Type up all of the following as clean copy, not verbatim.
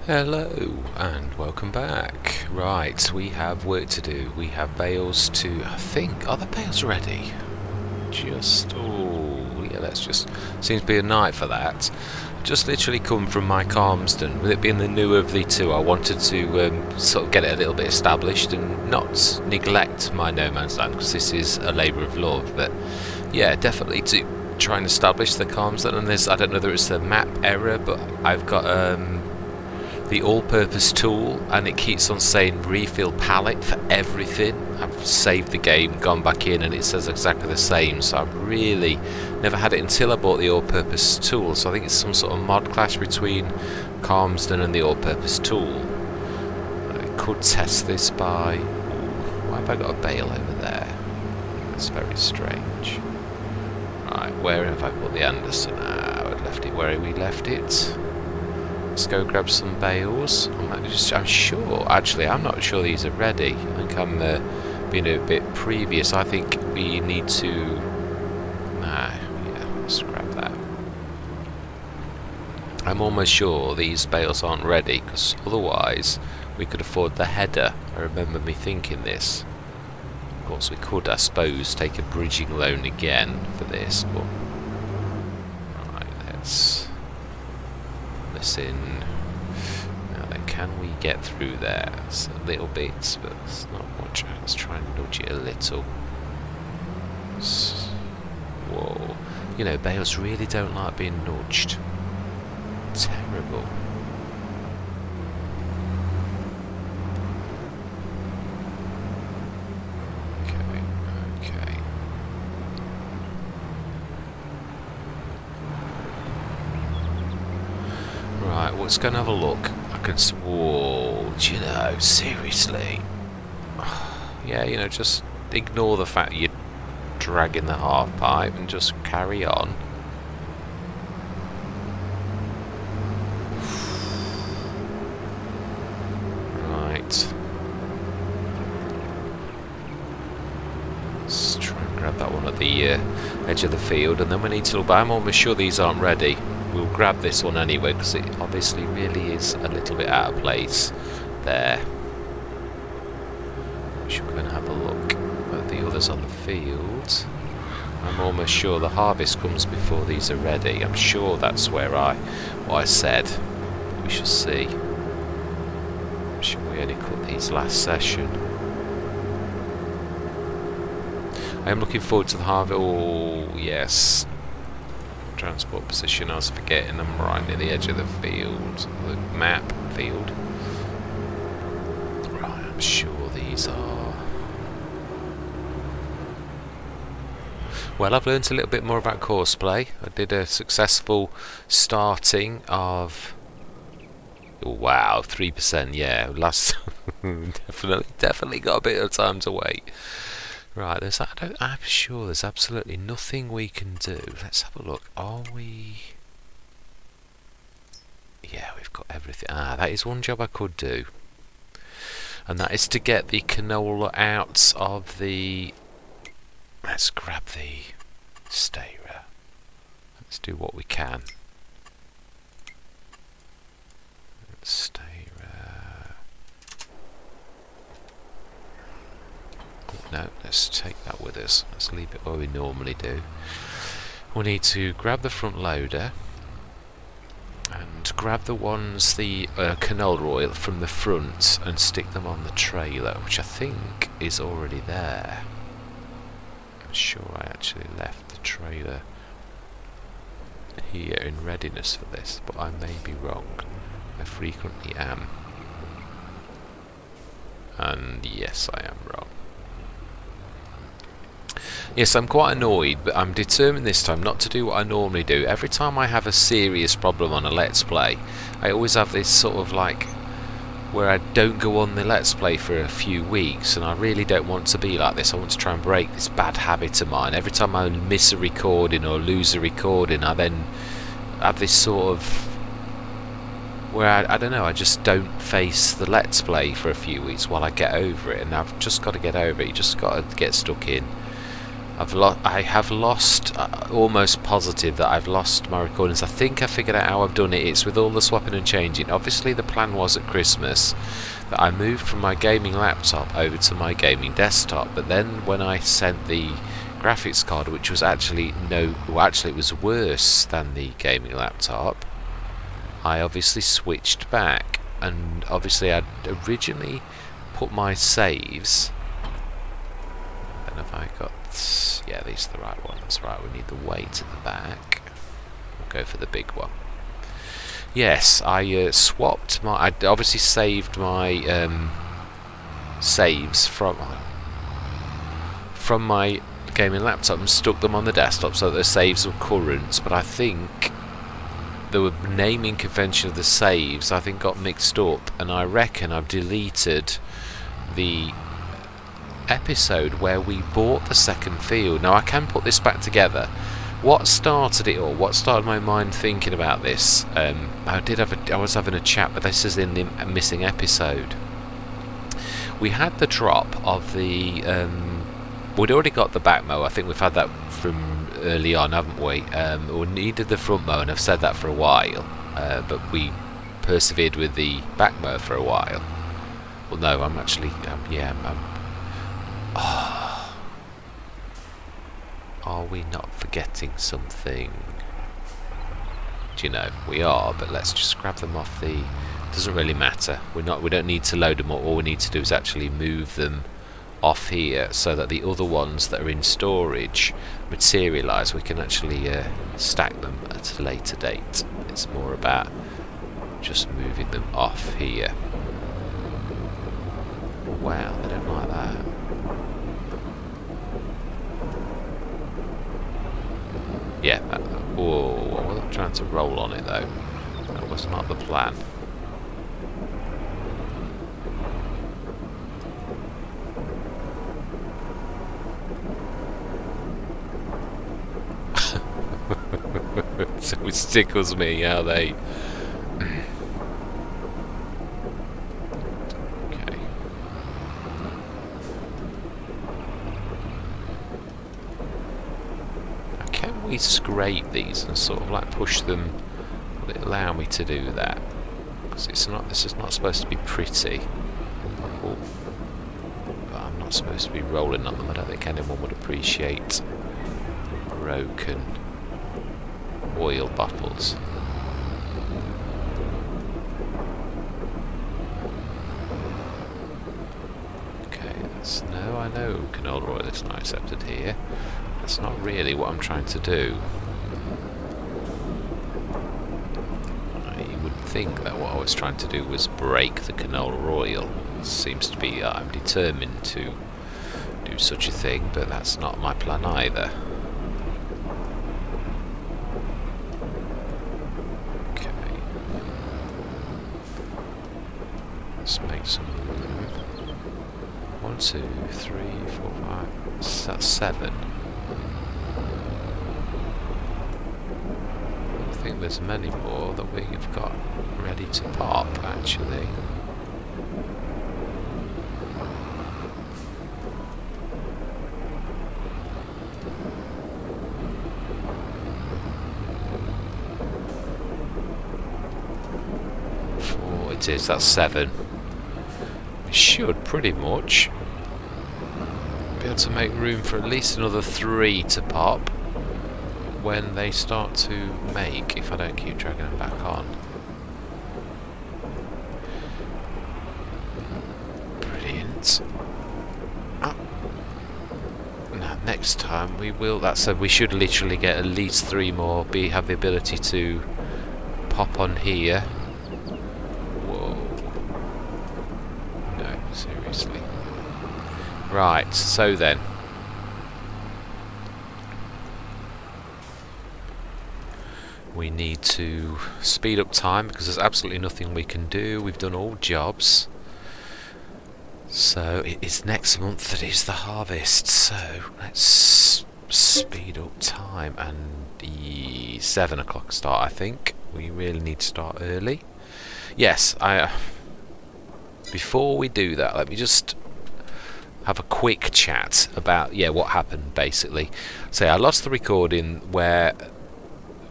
Hello and welcome back. Right, we have work to do. We have bales to, I think, are the bales ready? Oh yeah, let's just, seems to be a night for that. Just literally come from my Calmsden. With it being the newer of the two, I wanted to sort of get it a little bit established and not neglect my No Man's Land, because this is a labour of love. But yeah, definitely to try and establish the Calmsden. And there's, I don't know whether it's the map error, but I've got the all-purpose tool and it keeps on saying refill palette for everything. I've saved the game, gone back in, and it says exactly the same, so I've really never had it until I bought the all-purpose tool. So I think it's some sort of mod clash between Calmsden and the all-purpose tool. I could test this by... why have I got a bale over there? That's very strange. Right, where have I put the Anderson? I left it where we left it. Let's go grab some bales. I'm sure, actually, I'm not sure these are ready. I think I'm being a bit previous. I think we need to... yeah, let's grab that. I'm almost sure these bales aren't ready, because otherwise we could afford the header. I remember me thinking this. Of course, we could, I suppose, take a bridging loan again for this, but... right, let's... in. Now then, can we get through there? It's a little bit, but it's not much. Let's try and nudge it a little. Whoa. You know, bales really don't like being nudged. Terrible. Okay. Right, let's go and have a look. I can... whoa, do you know, seriously? Yeah, you know, just ignore the fact you're dragging the half pipe and just carry on. Right. Let's try and grab that one at the edge of the field, and then we need to look, but I'm almost sure these aren't ready. We'll grab this one anyway, because it obviously really is a little bit out of place there. We should go and have a look at the others on the field. I'm almost sure the harvest comes before these are ready. I'm sure that's where what I said. We shall see. I'm sure we only cut these last session. I am looking forward to the harvest. Oh, yes. Transport position, I was forgetting I'm right near the edge of the field, the map field. Right, I'm sure these are... well, I've learnt a little bit more about courseplay. I did a successful starting of... oh, wow, 3%, yeah, last... definitely got a bit of time to wait. Right, I'm sure there's absolutely nothing we can do. Let's have a look. Are we... yeah, we've got everything. That is one job I could do. And that is to get the canola out of the... let's grab the starer. Let's do what we can. Starer... no, let's take that with us. Let's leave it where we normally do. We need to grab the front loader and grab the ones, the canola oil from the front, and stick them on the trailer, which I think is already there. I'm sure I actually left the trailer here in readiness for this, but I may be wrong. I frequently am. And yes, I am wrong. Yes, I'm quite annoyed, but I'm determined this time not to do what I normally do. Every time I have a serious problem on a Let's Play, I always have this sort of like, where I don't go on the Let's Play for a few weeks, and I really don't want to be like this. I want to try and break this bad habit of mine. Every time I miss a recording or lose a recording, I then have this sort of, where I don't know, I just don't face the Let's Play for a few weeks while I get over it, and I've just got to get over it. You just got to get stuck in. I have lost, almost positive that I've lost my recordings. I think I figured out how I've done it. It's with all the swapping and changing. Obviously the plan was at Christmas that I moved from my gaming laptop over to my gaming desktop, but then when I sent the graphics card, which was actually it was worse than the gaming laptop, I obviously switched back, and obviously I'd originally put my saves, and have I got, yeah, these are the right ones. Right, we need the weight at the back. We'll go for the big one. Yes, I swapped my, I obviously saved my saves from my gaming laptop and stuck them on the desktop so that the saves were current, but I think the naming convention of the saves I think got mixed up, and I reckon I've deleted the episode where we bought the second field. Now I can put this back together. What started it all? What started my mind thinking about this? I was having a chat, but this is in the missing episode. We had the drop of the we'd already got the back mow. I think we've had that from early on, haven't we? We needed the front mow, and I've said that for a while, but we persevered with the back mow for a while. Well, no, I'm actually are we not forgetting something? Do you know, we are, but let's just grab them off the... Doesn't really matter. We don't need to load them up. All we need to do is actually move them off here so that the other ones that are in storage materialise. We can actually stack them at a later date. It's more about just moving them off here. Wow, they don't like that. Yeah, whoa, I wasn't trying to roll on it though. That was not the plan. So it tickles me how they... scrape these and sort of like push them. Will it allow me to do that? Because it's not, this is not supposed to be pretty. Oh, but I'm not supposed to be rolling on them. I don't think anyone would appreciate broken oil bottles. Okay, that's no, I know canola oil is not accepted here. That's not really what I'm trying to do. You would think that what I was trying to do was break the canola oil. It seems to be I'm determined to do such a thing, but that's not my plan either. Okay. Let's make some room. 1, 2, 3, 4, 5. That's 7. I think there's many more that we've got ready to pop actually. Four, it is, that's 7. We should pretty much be able to make room for at least another 3 to pop when they start to make, if I don't keep dragging them back on. Brilliant. Oh. Now next time we will, we should literally get at least 3 more, have the ability to pop on here. Whoa. No, seriously. Right, so then. We need to speed up time because there's absolutely nothing we can do. We've done all jobs. So it is next month that is the harvest. So let's speed up time, and the 7 o'clock start, I think. We really need to start early. Yes, before we do that, let me just have a quick chat about what happened basically. So I lost the recording where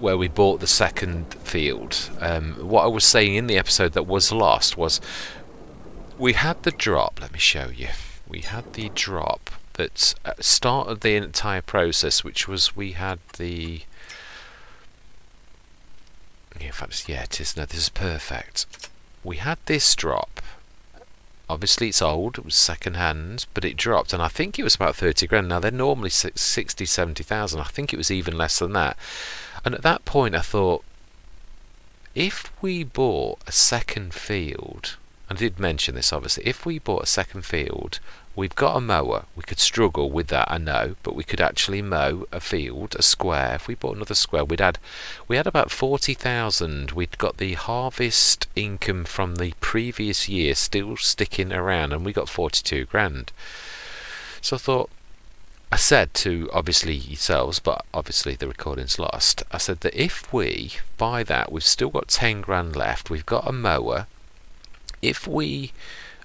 we bought the second field. What I was saying in the episode that was lost was we had the drop. Let me show you. We had the drop that started the entire process, which was we had the in fact, it is. No, this is perfect. We had this drop. Obviously it's old, it was second hand, but it dropped, and I think it was about 30 grand. Now they're normally 60, 70,000. I think it was even less than that. And at that point I thought, if we bought a second field, I did mention this obviously, if we bought a second field, we've got a mower, we could struggle with that, I know, but we could actually mow a field, a square. If we bought another square, we had about 40,000. We'd got the harvest income from the previous year still sticking around, and we got 42 grand. So I thought, I said to obviously yourselves, but obviously the recording's lost, I said that if we buy that, we've still got 10 grand left, we've got a mower. If we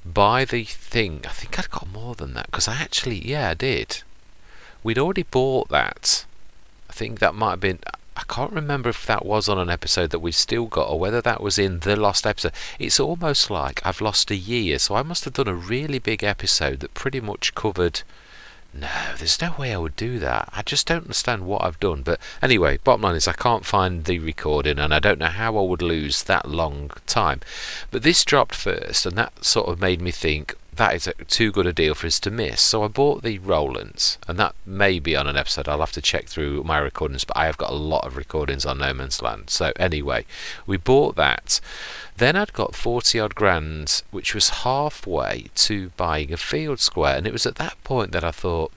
buy the thing, I think I'd got more than that, because I did. We'd already bought that. I think that might have been, I can't remember if that was on an episode that we've still got, or whether that was in the lost episode. It's almost like I've lost a year, so I must have done a really big episode that pretty much covered. No, there's no way I would do that. I just don't understand what I've done. But anyway, bottom line is I can't find the recording, and I don't know how I would lose that long time. But this dropped first, and that sort of made me think that is too good a deal for us to miss. So I bought the Rolands, and that may be on an episode. I'll have to check through my recordings, but I have got a lot of recordings on No Man's Land. So anyway, we bought that. Then I'd got 40 odd grand, which was halfway to buying a field square, and it was at that point that I thought,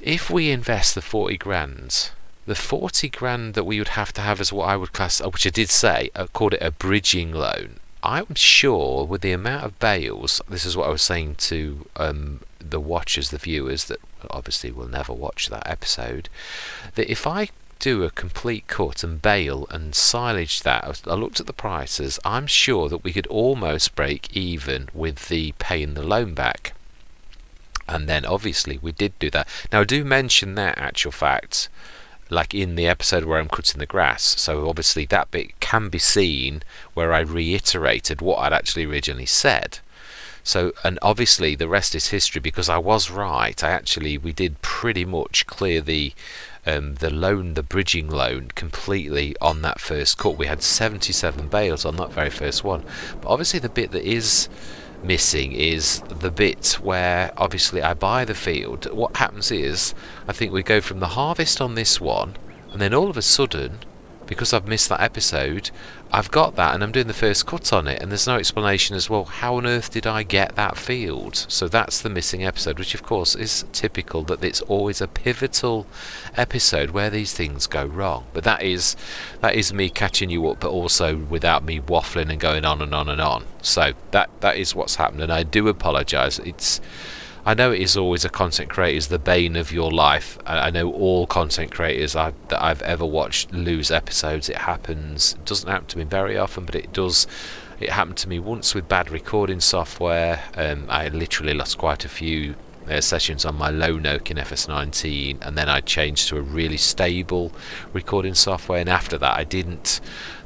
if we invest the 40 grand, the 40 grand that we would have to have as what I would class, which I did say, I called it a bridging loan. I'm sure with the amount of bales, this is what I was saying to the watchers, the viewers that obviously will never watch that episode, that if I do a complete cut and bale and silage that, I looked at the prices, I'm sure that we could almost break even with the paying the loan back. And then obviously we did do that. Now I do mention that actual fact like in the episode where I'm cutting the grass, so obviously that bit can be seen where I reiterated what I'd actually originally said. So, and obviously the rest is history, because I was right. We did pretty much clear the loan, the bridging loan, completely on that first cut. We had 77 bales on that very first one. But obviously the bit that is missing is the bit where obviously I buy the field. What happens is, I think we go from the harvest on this one, and then all of a sudden, because I've missed that episode, I've got that and I'm doing the first cut on it, and there's no explanation as well, how on earth did I get that field? So that's the missing episode, which of course is typical, that it's always a pivotal episode where these things go wrong. But that is me catching you up, but also without me waffling and going on and on and on. So that is what's happened, and I do apologise. I know it is always a content creator's the bane of your life. I know all content creators that I've ever watched lose episodes. It happens. It doesn't happen to me very often, but it does. It happened to me once with bad recording software. I literally lost quite a few sessions on my low note in FS19, and then I changed to a really stable recording software, and after that I didn't.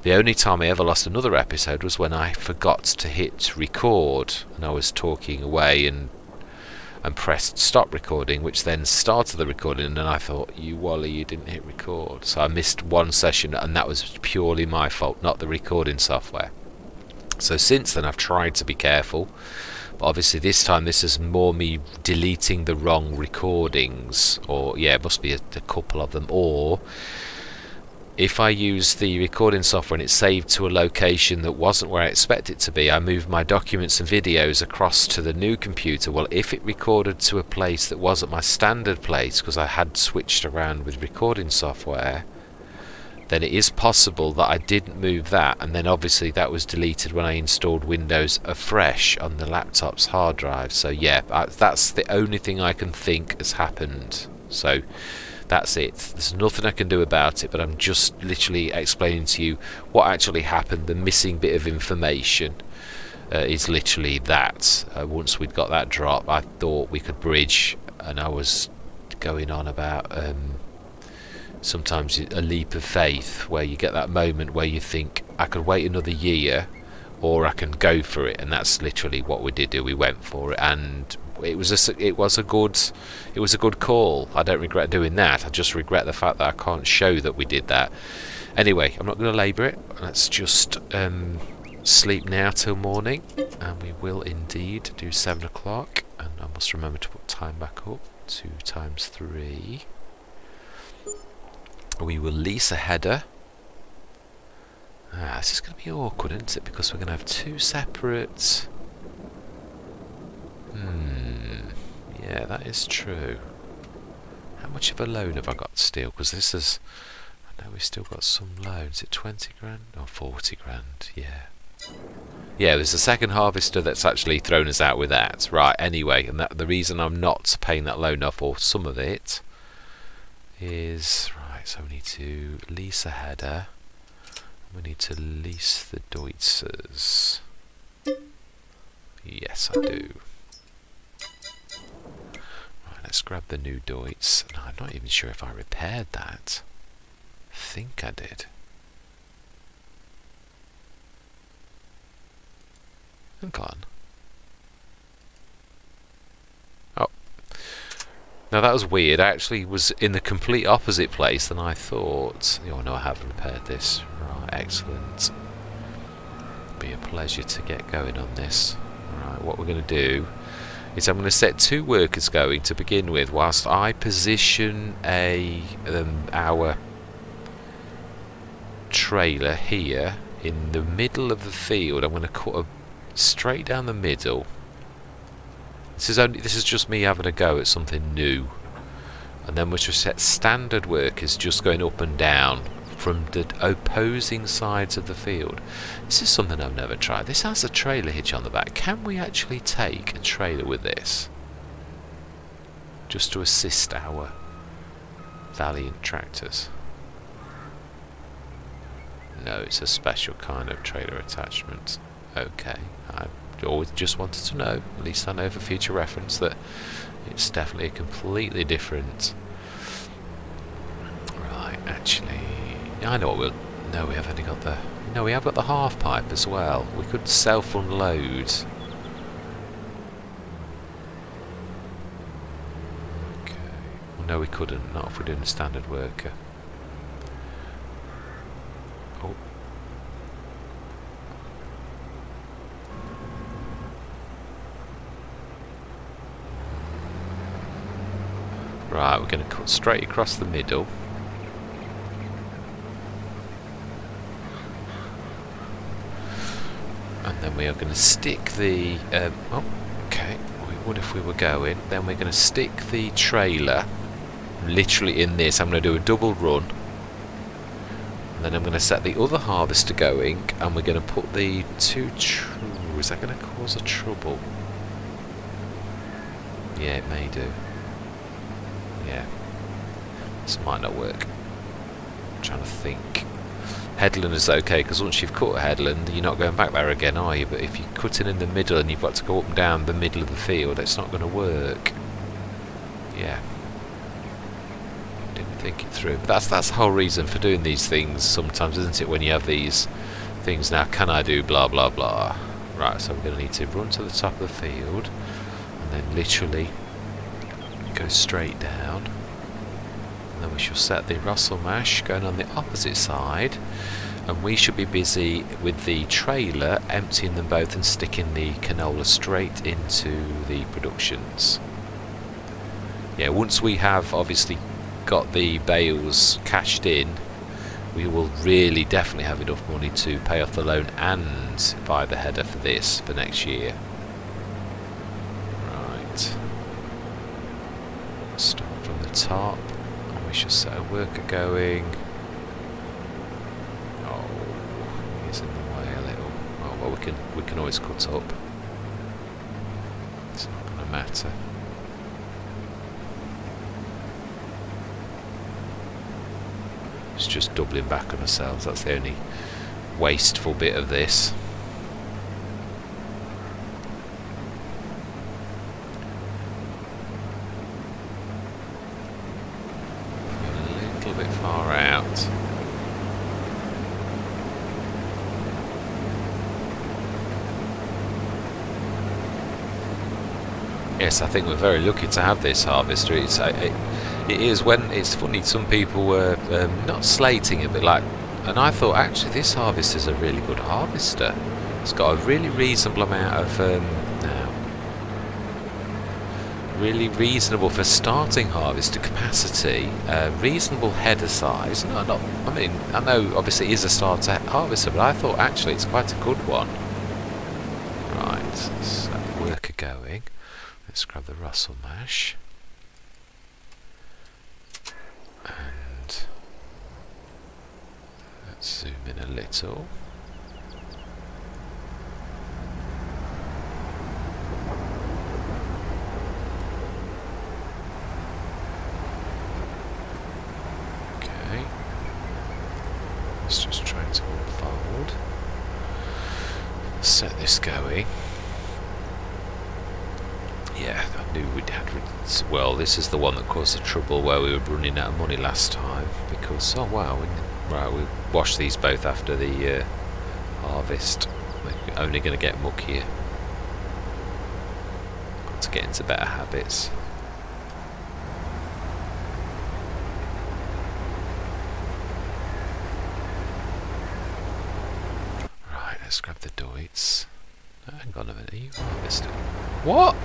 The only time I ever lost another episode was when I forgot to hit record, and I was talking away and pressed stop recording, which then started the recording, and then I thought, you Wally, you didn't hit record. So I missed one session, and that was purely my fault, not the recording software. So since then I've tried to be careful, but obviously this time this is more me deleting the wrong recordings, or yeah, it must be a couple of them, or if I use the recording software and it's saved to a location that wasn't where I expect it to be, I moved my documents and videos across to the new computer. Well, if it recorded to a place that wasn't my standard place, because I had switched around with recording software, then it is possible that I didn't move that, and then obviously that was deleted when I installed Windows afresh on the laptop's hard drive. So yeah, that's the only thing I can think has happened. So that's it. There's nothing I can do about it, but I'm just literally explaining to you what actually happened, the missing bit of information. is literally that. Once we'd got that drop, I thought we could bridge, and I was going on about sometimes a leap of faith, where you get that moment where you think, I could wait another year or I can go for it, and that's literally what we did do. We went for it, and it was a good call. I don't regret doing that. I just regret the fact that I can't show that we did that. Anyway, I'm not going to labour it. Let's just sleep now till morning, and we will indeed do 7 o'clock, and I must remember to put time back up. 2 times 3. We will lease a header. This is going to be awkward, isn't it? Because we're going to have 2 separate... Yeah, that is true. How much of a loan have I got still? Because this is... I know we've still got some loans. Is it 20 grand? Or 40 grand? Yeah. Yeah, there's a second harvester that's actually thrown us out with that. Right, anyway, and the reason I'm not paying that loan off, or some of it, is... Right, so we need to lease a header. We need to lease the Deutzers. Yes, I do. Right, let's grab the new Deutz. No, I'm not even sure if I repaired that. I think I did. Hang on. Oh. Now that was weird. I actually was in the complete opposite place than I thought. Oh no, I have repaired this. Right, excellent. Be a pleasure to get going on this. Right, what we're going to do is I'm going to set 2 workers going to begin with, whilst I position our trailer here in the middle of the field. I'm going to cut straight down the middle. This is just me having a go at something new, and then we'll just set standard workers just going up and down from the opposing sides of the field. This is something I've never tried. This has a trailer hitch on the back. Can we actually take a trailer with this just to assist our valiant tractors? No, it's a special kind of trailer attachment. Okay, I always just wanted to know, at least I know for future reference, that it's definitely a completely different... Right, actually, I know what we'll... No, we have only got the... No, we have got the half pipe as well. We could self-unload. Okay. Well, no, we couldn't, not if we're doing a standard worker. Oh. Right, we're going to cut straight across the middle. And then we are going to stick the... oh, okay, we would if we were going. Then we're going to stick the trailer literally in this. I'm going to do a double run. And then I'm going to set the other harvester going. And we're going to put the 2... Is that going to cause a trouble? Yeah, it may do. Yeah, this might not work. I'm trying to think. Headland is okay, because once you've cut a headland, you're not going back there again, are you? But if you cut it in the middle and you've got to go up and down the middle of the field, it's not going to work. Yeah. Didn't think it through. But that's the whole reason for doing these things sometimes, isn't it? When you have these things, now can I do blah blah blah. Right, so we're going to need to run to the top of the field and then literally go straight down, and then we shall set the Russell mash going on the opposite side, and we should be busy with the trailer emptying them both and sticking the canola straight into the productions. Yeah, once we have obviously got the bales cashed in, we will really definitely have enough money to pay off the loan and buy the header for this for next year. Right. Start from the top, and we shall set a worker going. Oh, he's in the way a little. Oh well, we can always cut up. It's not going to matter. It's just doubling back on ourselves. That's the only wasteful bit of this. Yes, I think we're very lucky to have this harvester. It is when it's funny. Some people were not slating it, but like, and I thought actually this harvester's a really good harvester. It's got a really reasonable amount of now, really reasonable for starting harvester capacity, reasonable header size. No, not. I mean, I know obviously it is a starter harvester, but I thought actually it's quite a good one. Right, let's get the worker going. Let's grab the Russell mash. And let's zoom in a little. Okay. Let's just try to unfold. Set this going. Yeah, I knew we'd had. Well, this is the one that caused the trouble where we were running out of money last time because, oh wow, we washed these both after the harvest. We're only going to get muckier. Got to get into better habits. Right, let's grab the Deutz. Oh, hang on a minute, are you harvesting? What?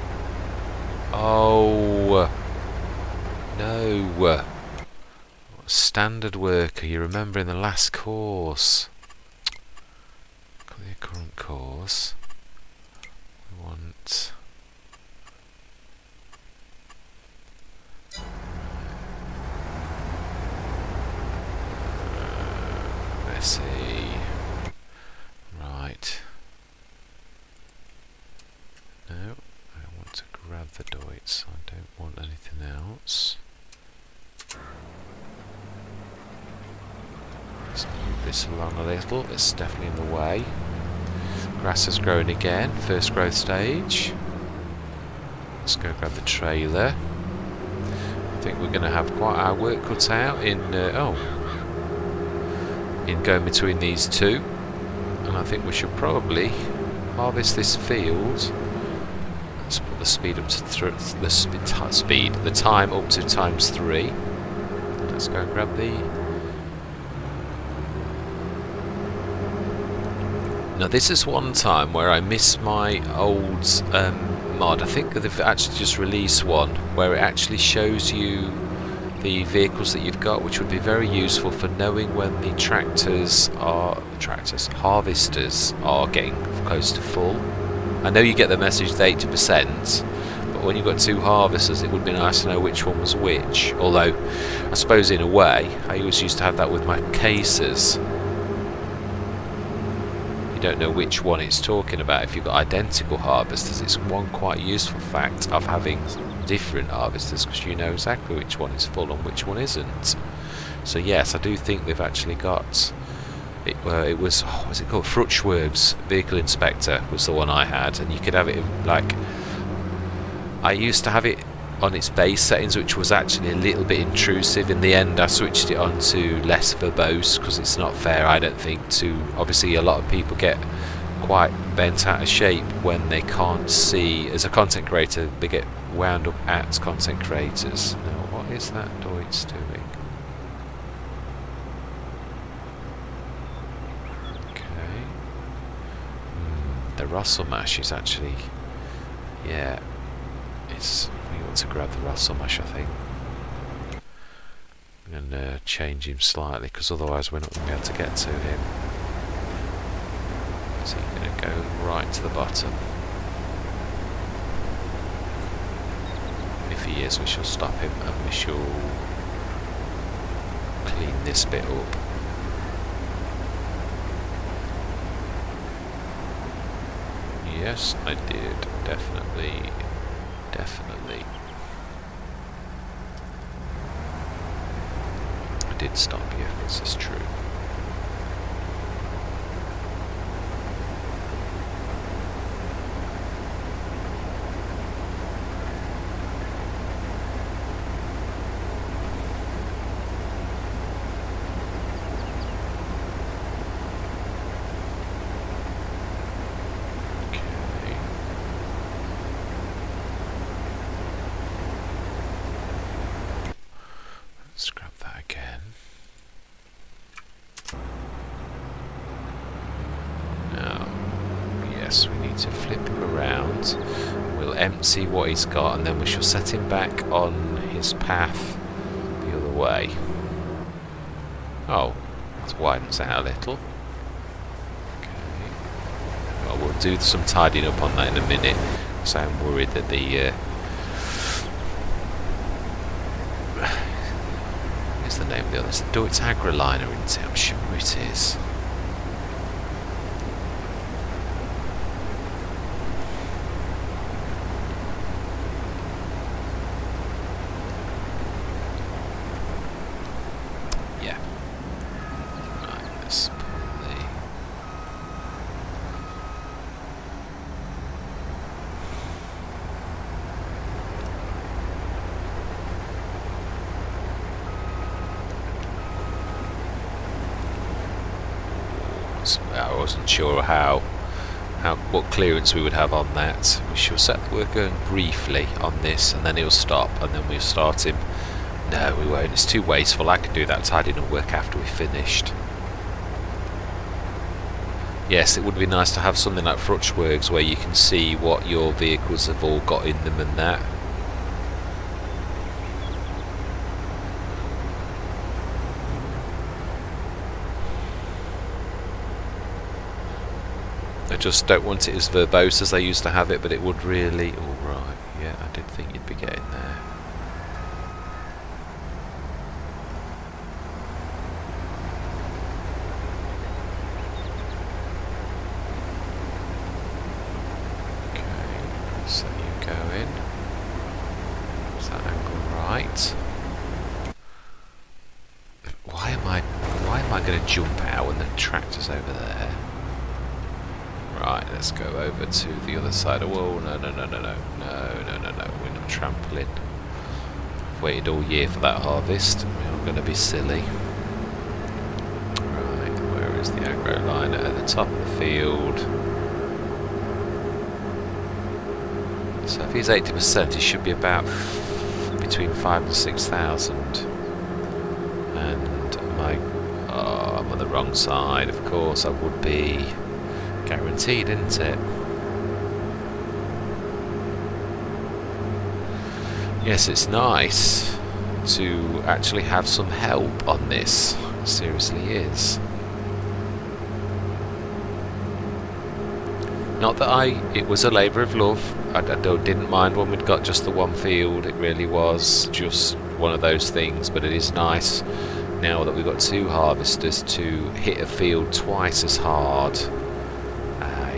Oh no! Standard worker. You remember in the last course? The current course. We want. Let's see. Right. No. To grab the Deutz, I don't want anything else. Let's move this along a little, it's definitely in the way. Grass has grown again, first growth stage. Let's go grab the trailer. I think we're going to have quite our work cut out in going between these two. And I think we should probably harvest this field. Let's put the speed up to the time up to ×3. Let's go and grab the. Now this is one time where I miss my old mod. I think they've actually just released one where it actually shows you the vehicles that you've got, which would be very useful for knowing when the harvesters are getting close to full. I know you get the message that 80%, but when you've got two harvesters it would be nice to know which one was which, although I suppose in a way I always used to have that with my cases. You don't know which one it's talking about if you've got identical harvesters. It's one quite useful fact of having different harvesters because you know exactly which one is full and which one isn't. So yes, I do think they've actually got it. It was, what was it called? Frutschwerg's Vehicle Inspector was the one I had, and you could have it like, I used to have it on its base settings, which was actually a little bit intrusive. In the end I switched it on to less verbose because it's not fair, I don't think, to, obviously a lot of people get quite bent out of shape when they can't see, as a content creator they get wound up at content creators. Now what is that Deutz doing? The Russell mash is actually, yeah, we want to grab the Russell mash, I think. I'm going to change him slightly because otherwise we're not going to be able to get to him. So you're going to go right to the bottom. If he is, we shall stop him and we shall clean this bit up. Yes, I did. Definitely. Definitely. I did stop you, this is true. to flip him around. We'll empty what he's got, and then we shall set him back on his path the other way. Oh, let's widen us out a little. Okay. Well, we'll do some tidying up on that in a minute, because I'm worried that the what's the name of the other? It's Agroliner, isn't it? I'm sure it is. I wasn't sure what clearance we would have on that. We shall set the work going briefly on this, and then he'll stop, and then we'll start him. No, we won't. It's too wasteful. I can do that tidying up work after we've finished. Yes, it would be nice to have something like Fruchtworks where you can see what your vehicles have all got in them and that. I just don't want it as verbose as they used to have it, but it would really... Alright, yeah, I did think you'd be getting there. Okay, so you go in. Is that angle right? Why am I going to jump out when the tractor's over there? Right, let's go over to the other side. Whoa, no. We're not trampling. I've waited all year for that harvest. We're not going to be silly. Right, where is the aggro liner? At the top of the field. So if he's 80%, he should be about between 5,000 and 6,000. And I'm on the wrong side. Of course, I would be. Guaranteed, isn't it? Yes, it's nice to actually have some help on this. It seriously is. Not that it was a labour of love. I didn't mind when we'd got just the one field. It really was just one of those things. But it is nice now that we've got two harvesters to hit a field twice as hard.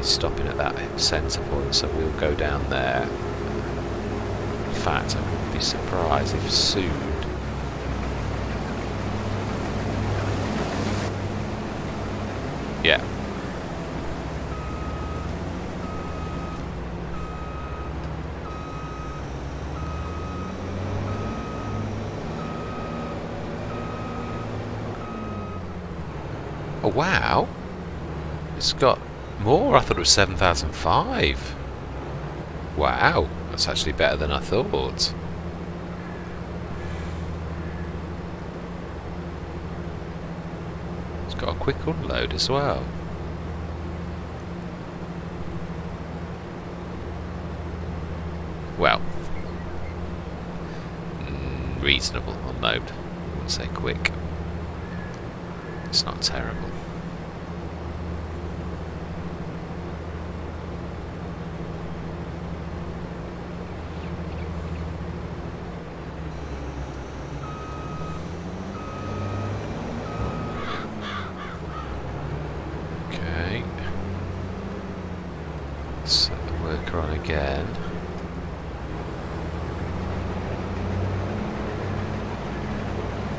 Stopping at that centre point, so we'll go down there. In fact, I wouldn't be surprised if soon yeah. Oh wow, it's got more. I thought it was 7,005. Wow, that's actually better than I thought. It's got a quick unload as well. Well, reasonable unload. I wouldn't say quick. It's not terrible. Set the worker on again.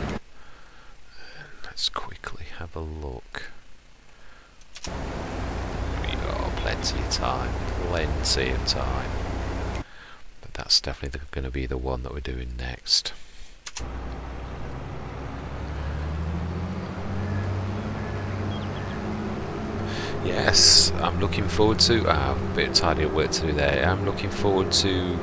And let's quickly have a look. We got plenty of time, plenty of time. But that's definitely going to be the one that we're doing next. Yes, I'm looking forward to a bit of tidy work to do there. I'm looking forward to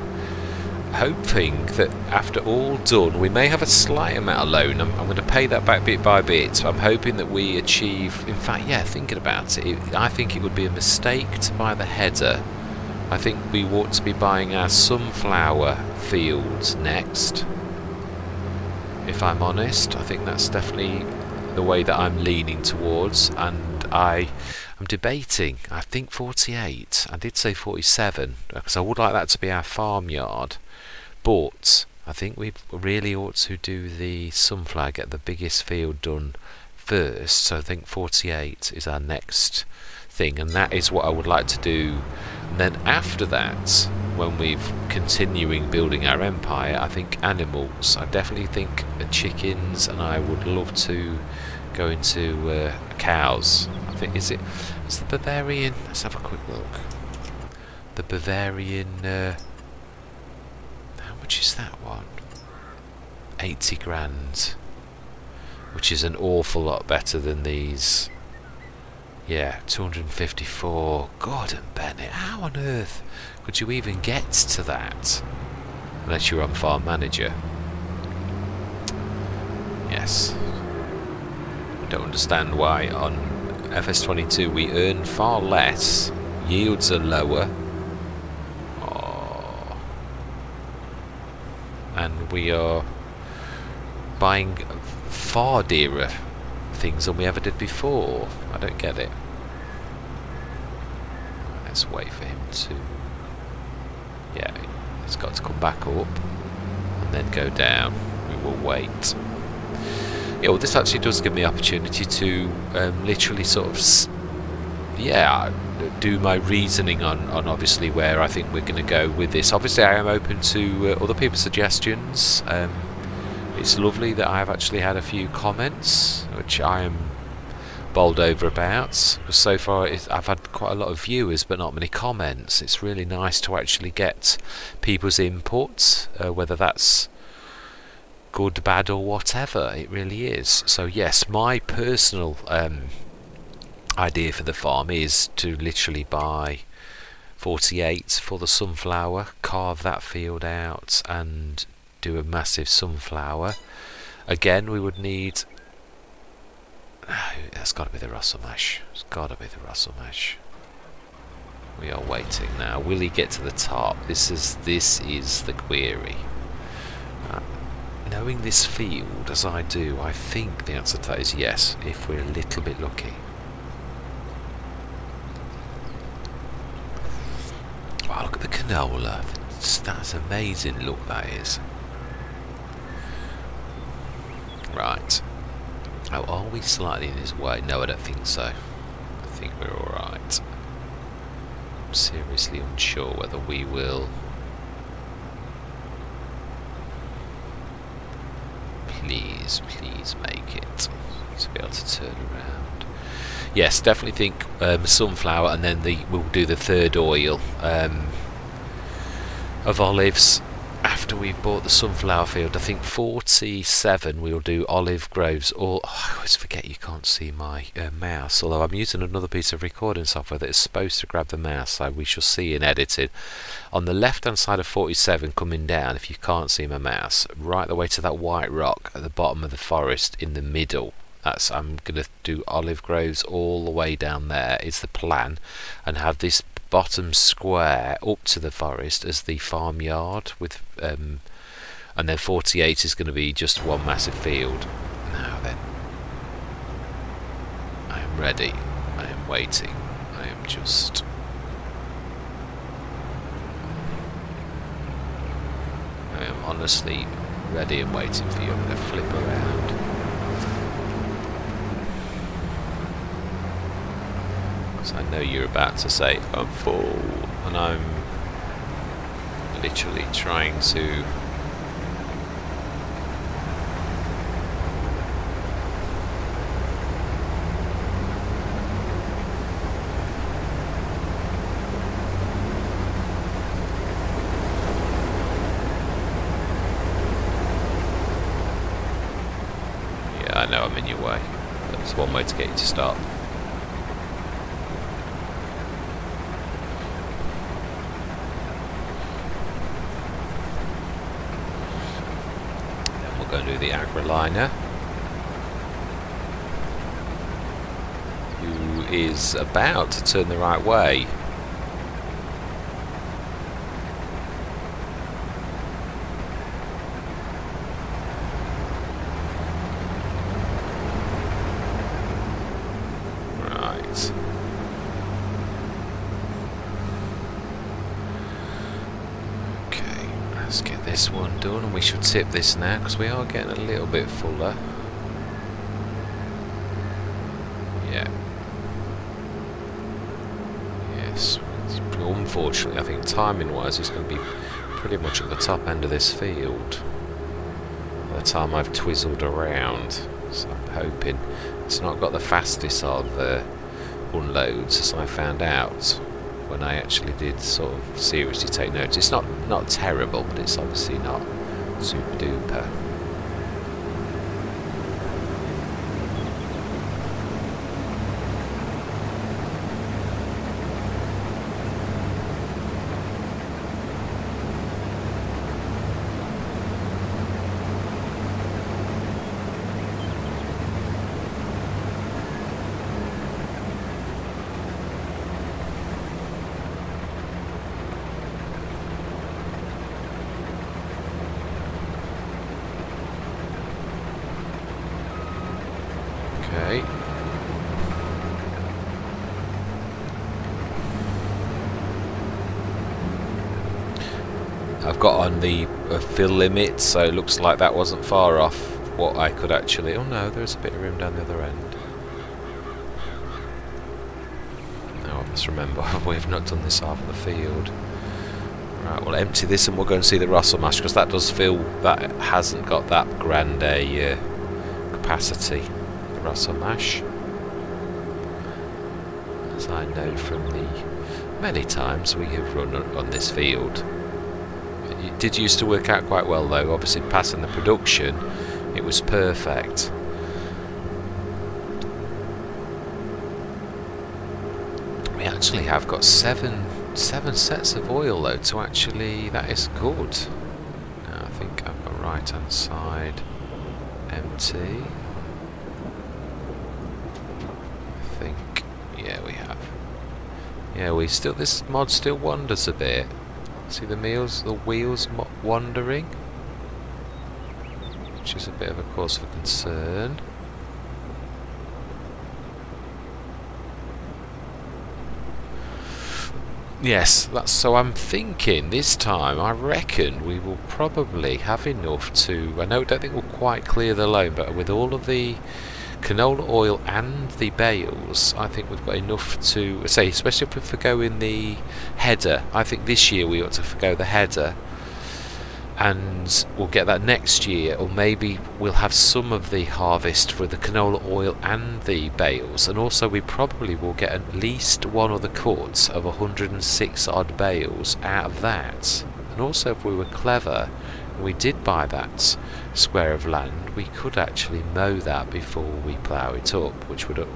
hoping that after all done, we may have a slight amount of loan. I'm going to pay that back bit by bit. I'm hoping that we achieve, in fact, yeah, thinking about it, I think it would be a mistake to buy the header. I think we ought to be buying our sunflower fields next. If I'm honest, I think that's definitely the way that I'm leaning towards, and I'm debating. I think 48. I did say 47 because I would like that to be our farmyard, but I think we really ought to do the sunflower, get the biggest field done first. So I think 48 is our next thing, and that is what I would like to do. And then after that, when we've continuing building our empire, I think animals. I definitely think chickens, and I would love to go into cows. I think it's the Bavarian. Let's have a quick look. The Bavarian. How much is that one? 80 grand, which is an awful lot better than these. Yeah, 254. Gordon Bennett, how on earth could you even get to that? Unless you're on Farm Manager. Yes. I don't understand why on FS22 we earn far less, yields are lower, and we are buying far dearer things than we ever did before. I don't get it. Let's wait for him to... Yeah, it's got to come back up and then go down. We will wait. Yeah, well, this actually does give me opportunity to literally sort of, do my reasoning on obviously where I think we're going to go with this. Obviously, I am open to other people's suggestions. It's lovely that I've actually had a few comments, which I am bowled over about. Because so far, I've had quite a lot of viewers, but not many comments. It's really nice to actually get people's input, whether that's good, bad, or whatever. It really is. So yes, my personal idea for the farm is to literally buy 48 for the sunflower, carve that field out, and do a massive sunflower. Again, we would need... that's got to be the Russell mash. It's got to be the Russell mash. We are waiting now. Will he get to the top? This is the query. Knowing this field as I do, I think the answer to that is yes, if we're a little bit lucky. Wow, look at the canola. That's amazing look, that is. Right. Oh, are we slightly in his way? No, I don't think so. I think we're alright. I'm seriously unsure whether we will... Please make it to be able to turn around. Yes, definitely think sunflower, and then we'll do the third oil of olives after we've bought the sunflower field. I think 47 we'll do olive groves. I always forget you can't see my mouse, although I'm using another piece of recording software that is supposed to grab the mouse, so we shall see in editing. On the left hand side of 47 coming down, if you can't see my mouse, right the way to that white rock at the bottom of the forest in the middle. I'm going to do olive groves all the way down there is the plan, and have this bottom square up to the forest as the farmyard with and then 48 is going to be just one massive field. Now then, I am ready, I am waiting, I am just... I am honestly ready and waiting for you. I'm going to flip around. I know you're about to say I'm full, and I'm literally trying to yeah, I know I'm in your way. That's one way to get you to stop. go and do the Agroliner, who is about to turn the right way. Right. Okay, let's get this one done, and we should tip this now because we are getting a little bit fuller. Yeah. Yes. Unfortunately, I think timing-wise, it's going to be pretty much at the top end of this field by the time I've twizzled around. So I'm hoping it's not got the fastest of unloads, as I found out when I actually did sort of seriously take notes. It's not terrible, but it's obviously not super duper. Okay. I've got on the fill limit, so it looks like that wasn't far off what I could actually... Oh no, there's a bit of room down the other end. Now I must remember, we've not done this half of the field. Right, we'll empty this and we'll go and see the Russell Mash, because that does feel that it hasn't got that grand a capacity, the Russell Mash. As I know from the many times we have run on this field. It did used to work out quite well though, obviously passing the production, it was perfect. We actually have got seven sets of oil though to actually, that is good. Now I think I've got right hand side empty. I think, yeah we have. Yeah, we still, this mod still wanders a bit. See the wheels wandering, which is a bit of a cause for concern. Yes, that's, so I'm thinking this time, I reckon we will probably have enough to, I don't think we'll quite clear the loan, but with all of the canola oil and the bales, I think we've got enough to say, especially if we forgo in the header. I think this year we ought to forgo the header, and we'll get that next year, or maybe we'll have some of the harvest for the canola oil and the bales, and also we probably will get at least one of the cut of 106 odd bales out of that. And also, if we were clever, we did buy that square of land, we could actually mow that before we plough it up, which would,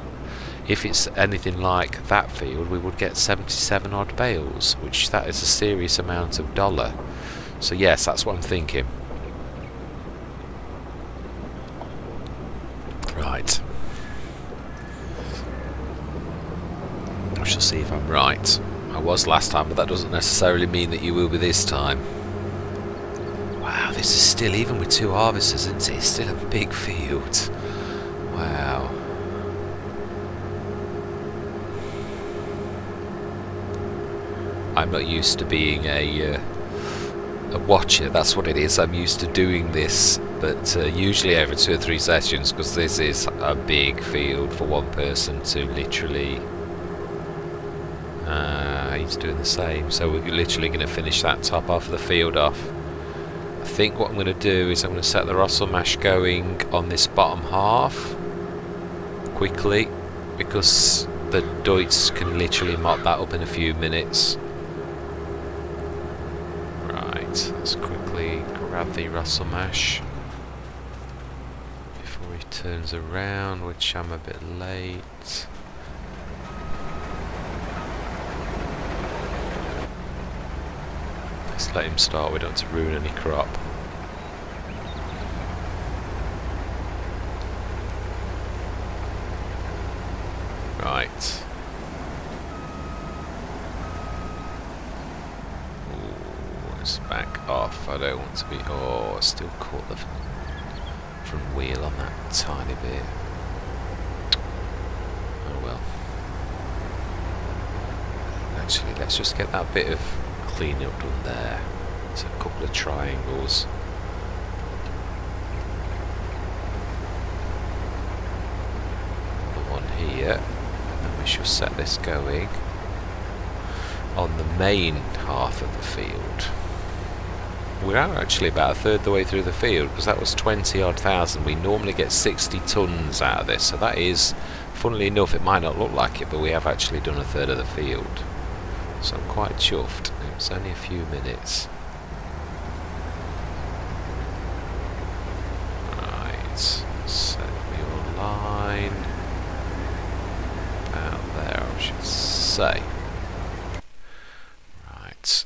if it's anything like that field, we would get 77 odd bales, which that is a serious amount of dollar. So yes, that's what I'm thinking. Right. I shall see if I'm right. I was last time, but that doesn't necessarily mean that you will be this time. Wow, this is still, even with two harvesters, isn't it? It's still a big field. Wow. I'm not used to being a watcher, that's what it is. I'm used to doing this, but usually every 2 or 3 sessions, because this is a big field for one person to literally... he's doing the same, so we're literally going to finish that top half of the field off. I think what I'm going to do is I'm going to set the Russell Mash going on this bottom half quickly, because the Deutz can literally mop that up in a few minutes. Right, let's quickly grab the Russell Mash before he turns around, which I'm a bit late. Let's let him start, we don't want to ruin any crop. off. I don't want to be... Oh, I still caught the front wheel on that tiny bit. Oh well. Actually, let's just get that bit of clean-up done there. There's a couple of triangles. The one here. And then we shall set this going on the main half of the field. We are actually about a third the way through the field, because that was 20 odd thousand. We normally get 60 tons out of this, so that is, funnily enough, it might not look like it, but we have actually done a third of the field. So I'm quite chuffed. It was only a few minutes. Right, set me on line. About there, I should say. Right.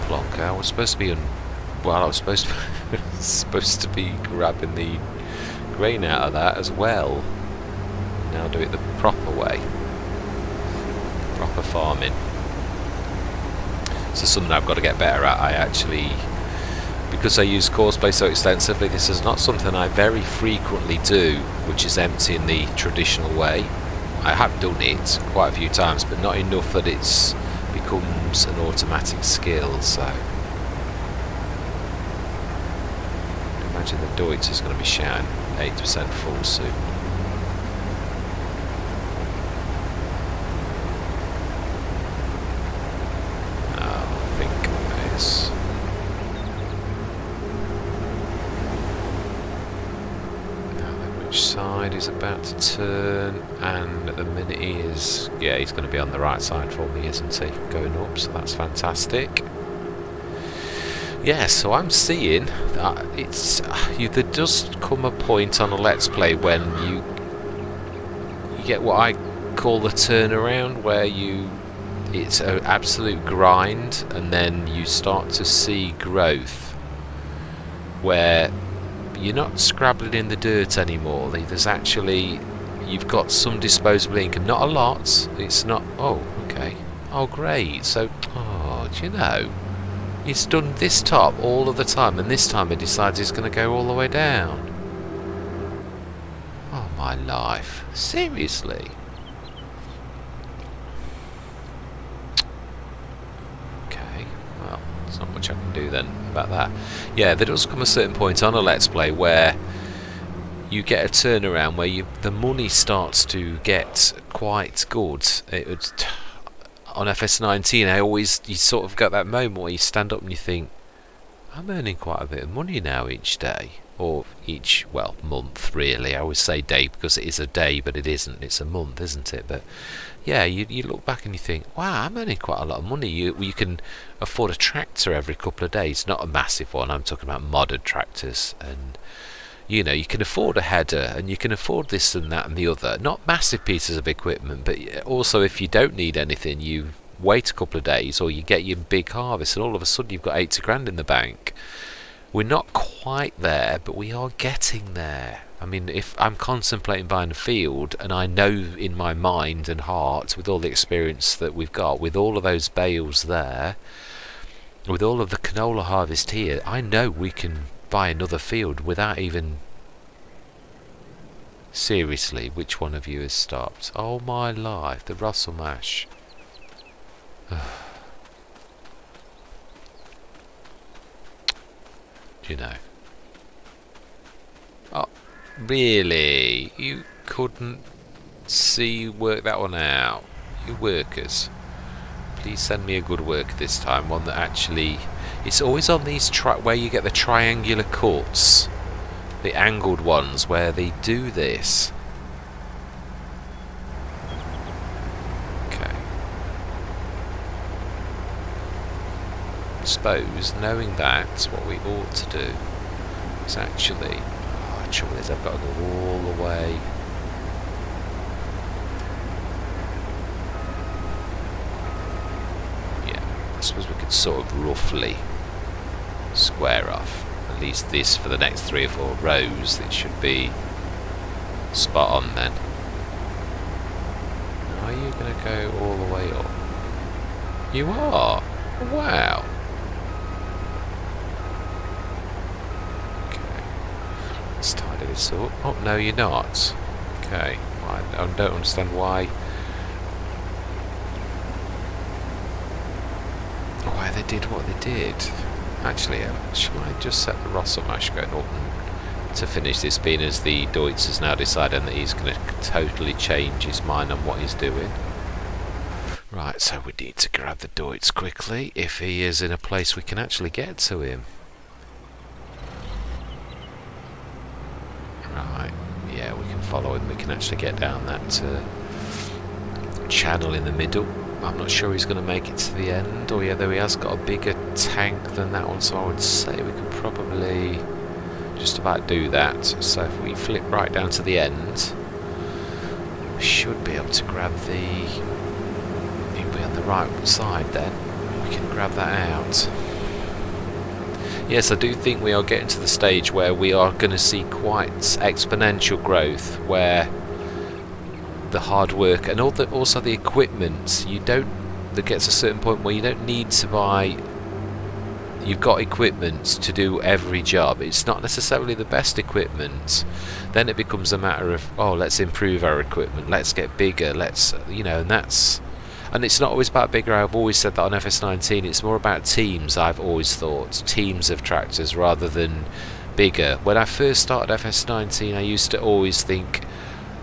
Plonker. I was supposed to be I was supposed to be grabbing the grain out of that as well. Now do it the proper way. Proper farming. This is something I've got to get better at. I actually, because I use Courseplay so extensively, this is not something I very frequently do, which is empty in the traditional way. I have done it quite a few times, but not enough that it's becomes an automatic skill. So imagine the Deutz is going to be shouting 8% full soon. Side is about to turn, and at the minute he is, yeah, he's going to be on the right side for me, isn't he? Going up, so that's fantastic. Yeah, so I'm seeing that there does come a point on a Let's Play when you get what I call the turnaround, where it's an absolute grind, and then you start to see growth, where you're not scrabbling in the dirt anymore. There's actually, you've got some disposable income. Not a lot. It's not, oh, okay. Oh, great. So, oh, do you know, he's done this top all of the time, and this time he decides he's going to go all the way down. Oh, my life. Seriously? There's not much I can do then about that. Yeah, there does come a certain point on a Let's Play where you get a turnaround where the money starts to get quite good. On FS19, you sort of got that moment where you stand up and you think, I'm earning quite a bit of money now each day. Or each, well, month really. I always say day because it is a day, but it isn't. It's a month, isn't it? But yeah, you look back and you think, wow, I'm earning quite a lot of money. You can afford a tractor every couple of days. Not a massive one. I'm talking about modern tractors. And you know, you can afford a header, and you can afford this and that and the other. Not massive pieces of equipment, but also if you don't need anything, you wait a couple of days, or you get your big harvest, and all of a sudden you've got 80 grand in the bank. We're not quite there, but we are getting there. I mean, if I'm contemplating buying a field, and I know in my mind and heart, with all the experience that we've got, with all of those bales there, with all of the canola harvest here, I know we can buy another field without even... Seriously, which one of you has stopped? Oh my life, the Russell mash. You know. Oh, really? You couldn't work that one out? You workers. Please send me a good work this time. One that actually... It's always on these where you get the triangular cuts. The angled ones where they do this. Okay. I suppose, knowing that, what we ought to do is actually... Oh, the trouble is I've got to go all the way... I suppose we could sort of roughly square off at least this for the next 3 or 4 rows. It should be spot on then. Are you going to go all the way up? You are? Wow. Okay. Let's tidy this up. Oh, no, you're not. Okay. Well, I don't understand why they did what they did. Actually, shall I just set the Russell mash going up to finish this, being as the Deutz has now decided that he's going to totally change his mind on what he's doing. Right, so we need to grab the Deutz quickly, if he is in a place we can actually get to him. Right, yeah, we can follow him, we can actually get down that channel in the middle. I'm not sure he's going to make it to the end, or yeah, though he has got a bigger tank than that one, so I would say we could probably just about do that. So if we flip right down to the end, we should be able to grab the... he'll be on the right side then. We can grab that out. Yes, I do think we are getting to the stage where we are going to see quite exponential growth, where the hard work and also the equipment, there gets a certain point where you don't need to buy, you've got equipment to do every job. It's not necessarily the best equipment. Then it becomes a matter of, oh, let's improve our equipment, let's get bigger, let's, you know, and it's not always about bigger. I've always said that on FS19, it's more about teams. I've always thought teams of tractors rather than bigger. When I first started FS19, I used to always think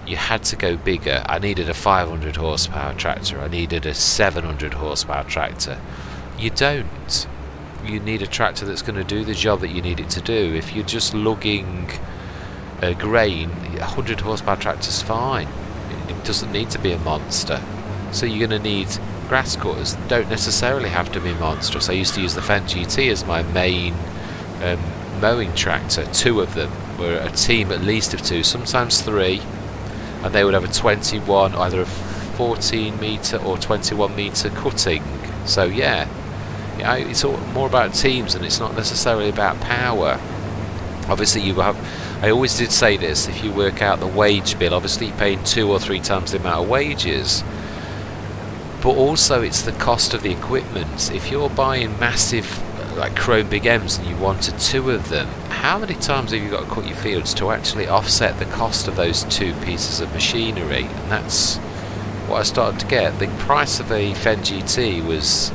you had to go bigger. I needed a 500 horsepower tractor, I needed a 700 horsepower tractor. You don't. You need a tractor that's going to do the job that you need it to do. If you're just lugging a grain, a 100 horsepower tractor's fine. It doesn't need to be a monster. So you're going to need grass cutters. Don't necessarily have to be monstrous. I used to use the Fendt GT as my main mowing tractor. 2 of them were a team at least of 2, sometimes 3. And they would have a 21, either a 14 metre or 21 metre cutting. So yeah, it's all more about teams, and it's not necessarily about power. Obviously you have, I always did say this, if you work out the wage bill, obviously you're paying 2 or 3 times the amount of wages. But also it's the cost of the equipment. If you're buying massive like Chrome Big M's and you wanted 2 of them, how many times have you got to cut your fields to actually offset the cost of those 2 pieces of machinery? And that's what I started to get. The price of a Fendt GT was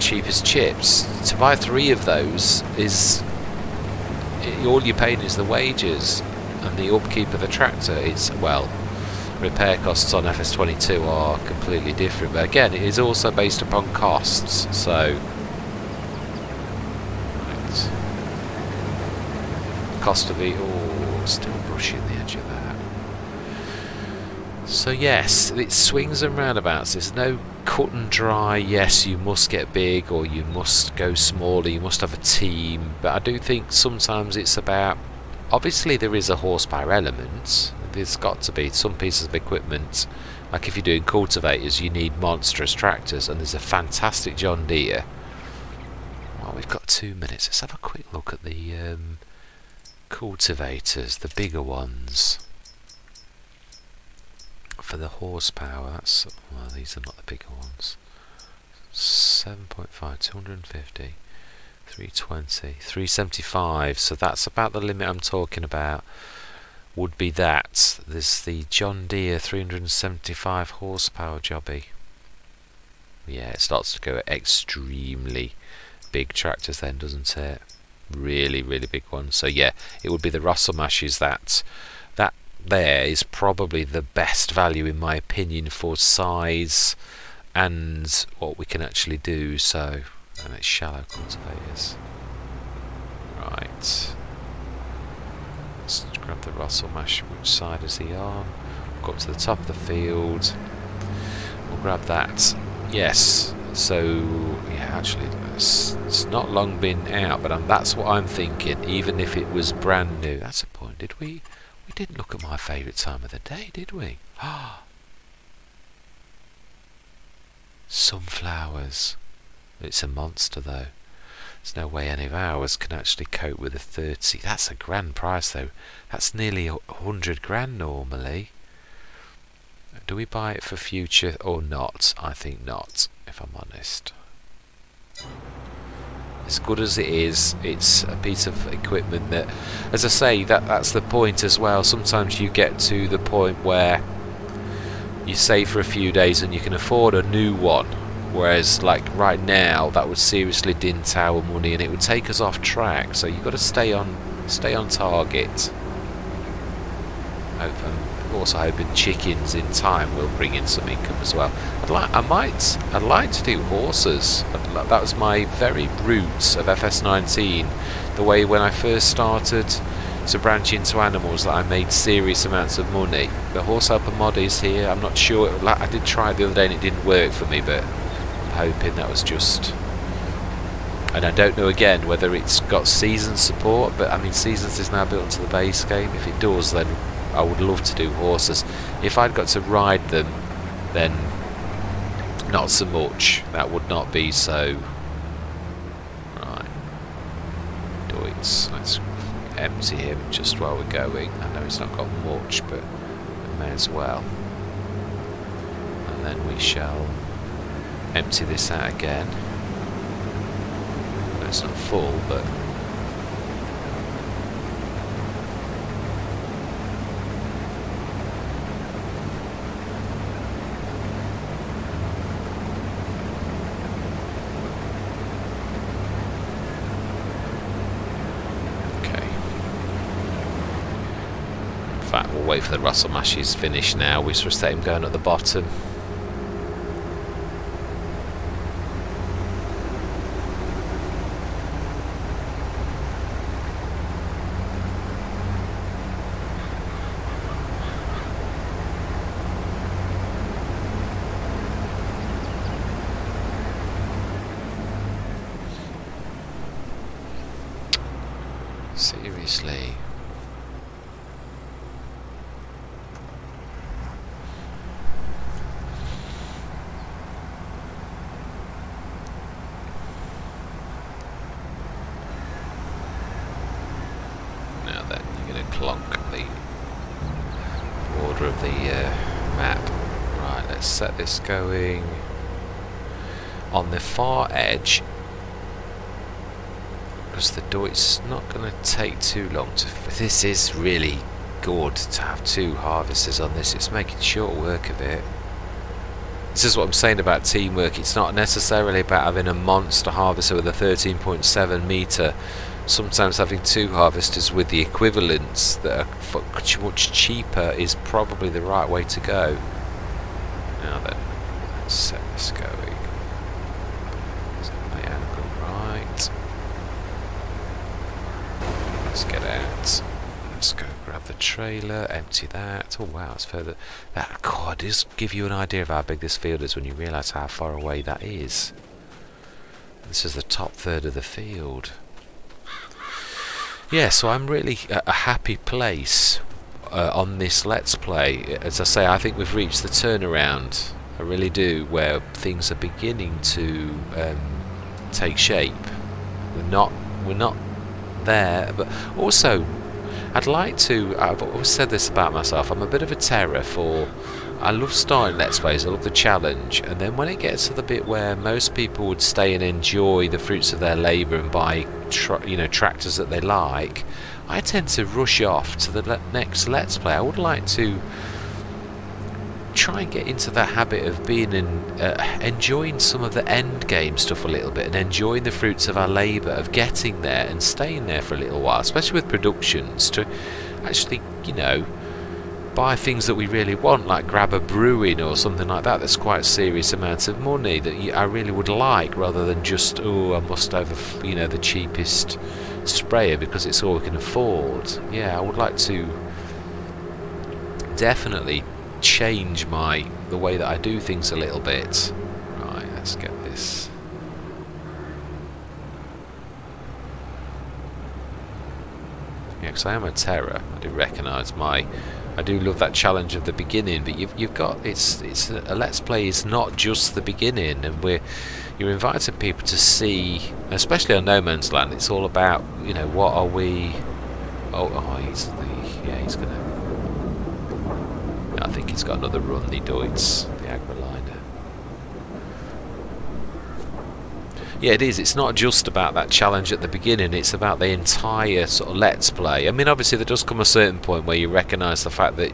cheap as chips. To buy 3 of those is, all you're paying is the wages and the upkeep of the tractor. It's, well, repair costs on FS22 are completely different, but again it is also based upon costs. So cost of it, oh, still brushing the edge of that. So yes, it swings and roundabouts. There's no cut and dry, yes you must get big or you must go smaller, you must have a team. But I do think sometimes it's about, obviously there is a horsepower element. There's got to be some pieces of equipment, like if you're doing cultivators you need monstrous tractors, and there's a fantastic John Deere. Well, we've got 2 minutes, let's have a quick look at the cultivators, the bigger ones for the horsepower. That's, well, these are not the bigger ones. 7.5, 250, 320, 375, so that's about the limit I'm talking about. Would be that. There's the John Deere 375 horsepower jobby. Yeah, it starts to go at extremely big tractors then, doesn't it? Really, really big ones. So yeah, it would be the Russell Mashes. That there is probably the best value in my opinion for size and what we can actually do. So, and it's shallow cultivators. Right. Let's grab the Russell Mash. Which side is he on? Go up to the top of the field. We'll grab that. Yes. So yeah, actually it's not long been out, but that's what I'm thinking. Even if it was brand new, that's a point. Did we didn't look at my favourite time of the day, did we? Ah, sunflowers. It's a monster though. There's no way any of ours can actually cope with a 30. That's a grand price though. That's nearly 100 grand normally. Do we buy it for future or not? I think not, if I'm honest. As good as it is, it's a piece of equipment that, as I say, that's the point as well. Sometimes you get to the point where you save for a few days and you can afford a new one, whereas like right now that would seriously dint our money and it would take us off track. So you've got to stay on target. I'm also hoping chickens in time will bring in some income as well. I'd like to do horses. That was my very roots of FS19. The way when I first started to branch into animals that I made serious amounts of money. The horse helper mod is here. I'm not sure. I did try it the other day and it didn't work for me, but I'm hoping that was just. And I don't know again whether it's got season support, but I mean seasons is now built into the base game. If it does, then I would love to do horses. If I'd got to ride them, then not so much. That would not be so. Right. Doits. Let's empty him just while we're going. I know he's not got much, but we may as well. And then we shall empty this out again. Well, it's not full, but we'll wait for the Russell Mashes finish now. We sort of set him going at the bottom. Seriously. Set this going on the far edge because the Deutz not going to take too long to. This is really good to have two harvesters on this. It's making short work of it. This is what I'm saying about teamwork. It's not necessarily about having a monster harvester with a 13.7 meter. Sometimes having two harvesters with the equivalents that are much cheaper is probably the right way to go. Now then, let's set this going. Set my angle right. Let's get out. Let's go grab the trailer, empty that. Oh wow, it's further. That God does give you an idea of how big this field is when you realise how far away that is. This is the top third of the field. Yeah, so I'm really at a happy place on this Let's Play. As I say, I think we've reached the turnaround. I really do, where things are beginning to take shape. We're not there, but also I'd like to. I've always said this about myself. I'm a bit of a terror for. I love starting Let's Plays. I love the challenge, and then when it gets to the bit where most people would stay and enjoy the fruits of their labour and buy, tractors that they like, I tend to rush off to the next Let's Play. I would like to try and get into the habit of being enjoying some of the end game stuff a little bit, and enjoying the fruits of our labour, of getting there and staying there for a little while, especially with productions, to actually, buy things that we really want, like grab a brewing or something like that that's quite serious amounts of money that I really would like, rather than just, oh, I must have the cheapest sprayer because it's all we can afford. Yeah, I would like to definitely change the way that I do things a little bit. Right, let's get this. Yeah, because I am a terror. I do recognise I do love that challenge of the beginning, but you've got it's a Let's Play is not just the beginning, and you're inviting people to see, especially on No Man's Land. It's all about what are we? He's gonna. I think It's got another run, the Deutz, the Agroliner. Yeah, it is. It's not just about that challenge at the beginning, it's about the entire sort of let's play. I mean, obviously there does come a certain point where you recognise the fact that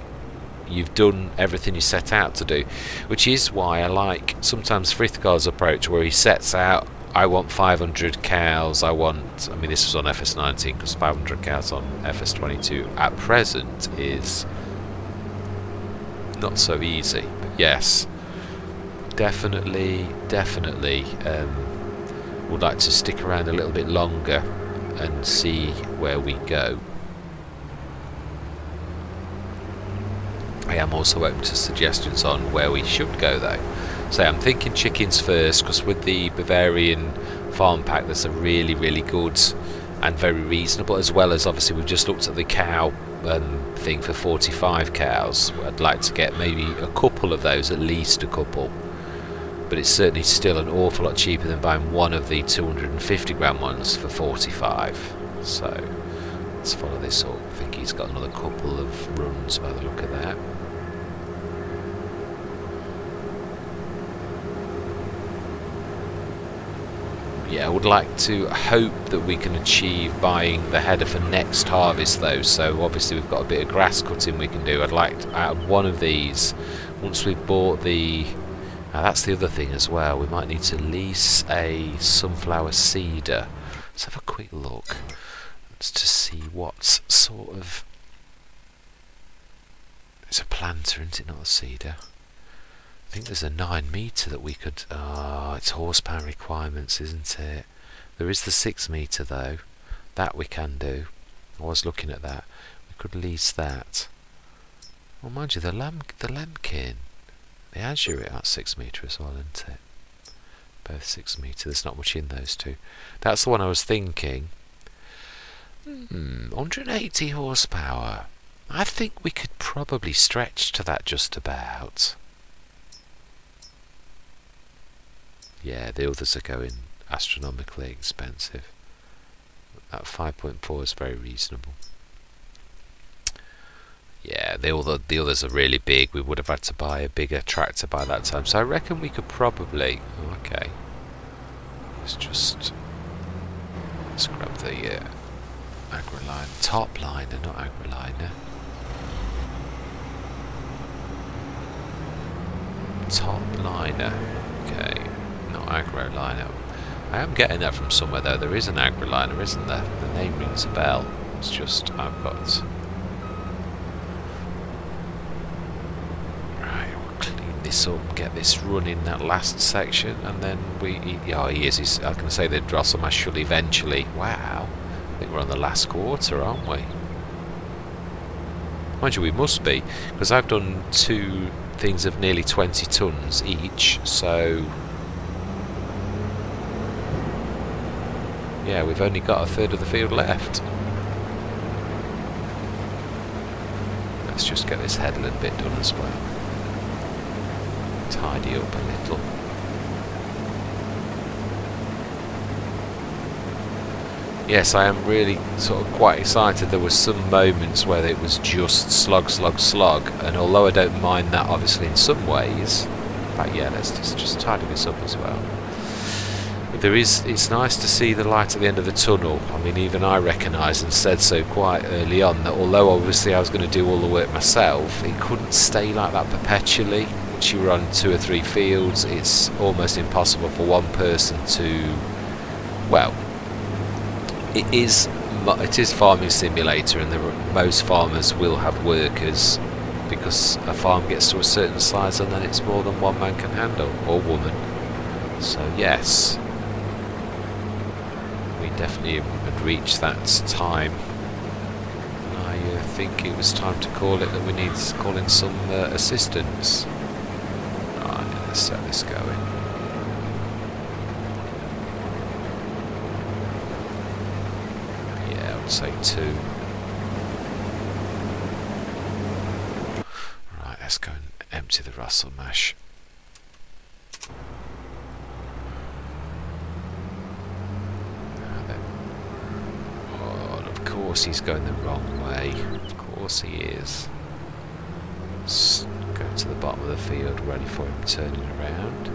you've done everything you set out to do, which is why I like sometimes Frithgar's approach, where he sets out, I want 500 cows, I mean this was on FS19, because 500 cows on FS22 at present is not so easy. But yes, definitely would like to stick around a little bit longer and see where we go. I am also open to suggestions on where we should go though. So I'm thinking chickens first, because with the Bavarian farm pack there's a really good and very reasonable, as well as obviously we've just looked at the cow thing for 45 cows. I'd like to get maybe a couple of those, at least a couple. But it's certainly still an awful lot cheaper than buying one of the 250 gram ones for 45. So let's follow this up. I think he's got another couple of runs by the look of that. Yeah, I would like to hope that we can achieve buying the header for next harvest though. So obviously we've got a bit of grass cutting we can do. I'd like to, out of one of these, once we've bought the... that's the other thing as well, we might need to lease a sunflower seeder. Let's have a quick look to see what sort of... It's a planter, isn't it, not a seeder? I think there's a 9 metre that we could... it's horsepower requirements, isn't it? There is the 6 metre though. That we can do. I was looking at that. We could lease that. Well, mind you, the Lemkin, the Azure at 6 metre as well, isn't it? Both 6 metre. There's not much in those two. That's the one I was thinking. 180 horsepower. I think we could probably stretch to that just about. Yeah, the others are going astronomically expensive. That 5.4 is very reasonable. Yeah, the others are really big. We would have had to buy a bigger tractor by that time. So I reckon we could probably... okay. Let's grab the Agroliner. Top liner, not Agroliner. Top liner. Okay. Not Agroliner. I am getting that from somewhere though. There is an Agroliner, isn't there? The name rings a bell. It's just I've got... Right, we'll clean this up, get this running, that last section, and then we... oh, he is. I can say the Drossel Mash should eventually... wow. I think we're on the last quarter, aren't we? Mind you, we must be, because I've done 2 things of nearly 20 tons each, so... yeah, we've only got a third of the field left. Let's just get this headland bit done as well. Tidy up a little. Yes, I am really sort of quite excited. There were some moments where it was just slog, and although I don't mind that obviously in some ways, but yeah, let's just tidy this up as well. It's nice to see the light at the end of the tunnel. I mean, even I recognised and said so quite early on that although obviously I was going to do all the work myself, it couldn't stay like that perpetually. Once you were on 2 or 3 fields, it's almost impossible for one person to... well, it is farming simulator, and most farmers will have workers because a farm gets to a certain size and then it's more than one man can handle, or woman. So yes, we definitely had reached that time. I think it was time to call it that we need to call in some assistance. Right, let's set this going. Yeah, I would say 2. Right, let's go and empty the Russell Mash. Of course he's going the wrong way. Of course he is. Let's go to the bottom of the field, ready for him turning around.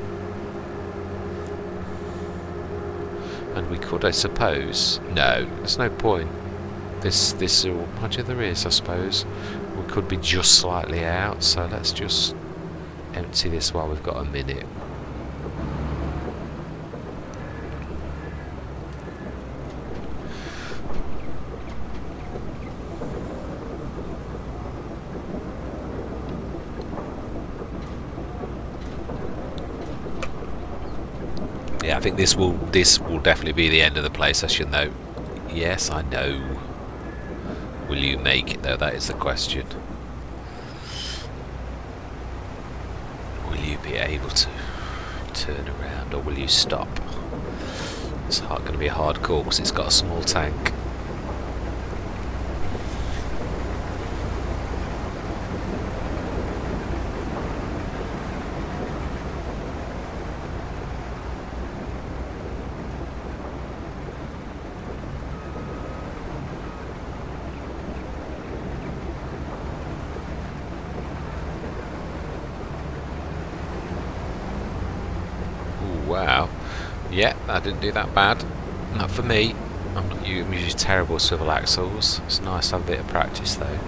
And we could, I suppose... No, there's no point. This will... Actually there is, I suppose. We could be just slightly out, so let's just empty this while we've got a minute. Yeah, I think this will definitely be the end of the play session though. Yes, I know. Will you make it though? That is the question. Will you be able to turn around, or will you stop? It's going to be a hard call because it's got a small tank. Wow, yeah, that didn't do that bad. Not for me. I'm usually terrible with swivel axles. It's nice to have a bit of practice though.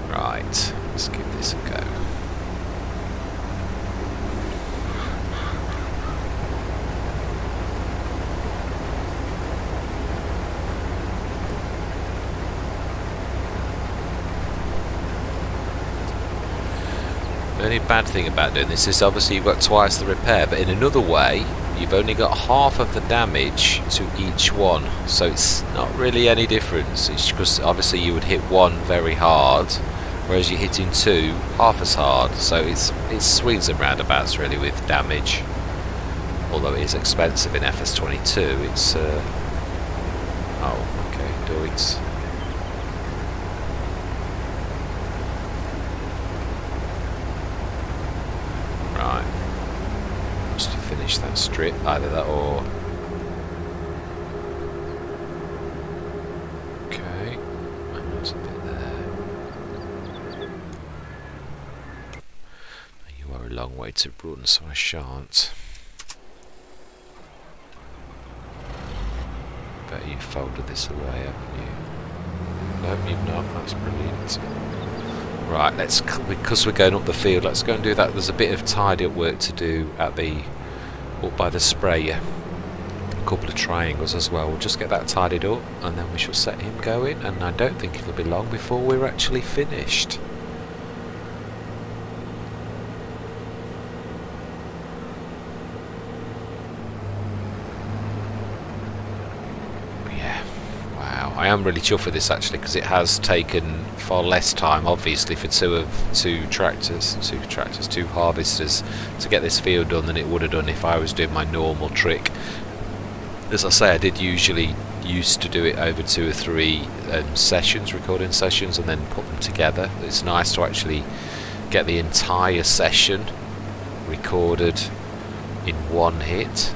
Right, let's give this a go. The only bad thing about doing this is obviously you've got twice the repair, but in another way you've only got half of the damage to each one, so it's not really any difference. It's because obviously you would hit one very hard, whereas you're hitting two half as hard, so it's swings and roundabouts really with damage. Although it is expensive in FS22, it's oh okay, doits. That strip, either that or... Okay, there's a bit there. You are a long way to run, so I shan't. Bet you folded this away, haven't you? No, you've not. That's brilliant. Right, let's, because we're going up the field, let's go and do that. There's a bit of tidy up work to do at the... up by the sprayer. A couple of triangles as well. We'll just get that tidied up and then we shall set him going, and I don't think it'll be long before we're actually finished. Yeah, wow. I am really chuffed with this actually, because it has taken far less time obviously for two harvesters to get this field done than it would have done if I was doing my normal trick. As I say, I did used to do it over 2 or 3 sessions, recording sessions, and then put them together. It's nice to actually get the entire session recorded in one hit.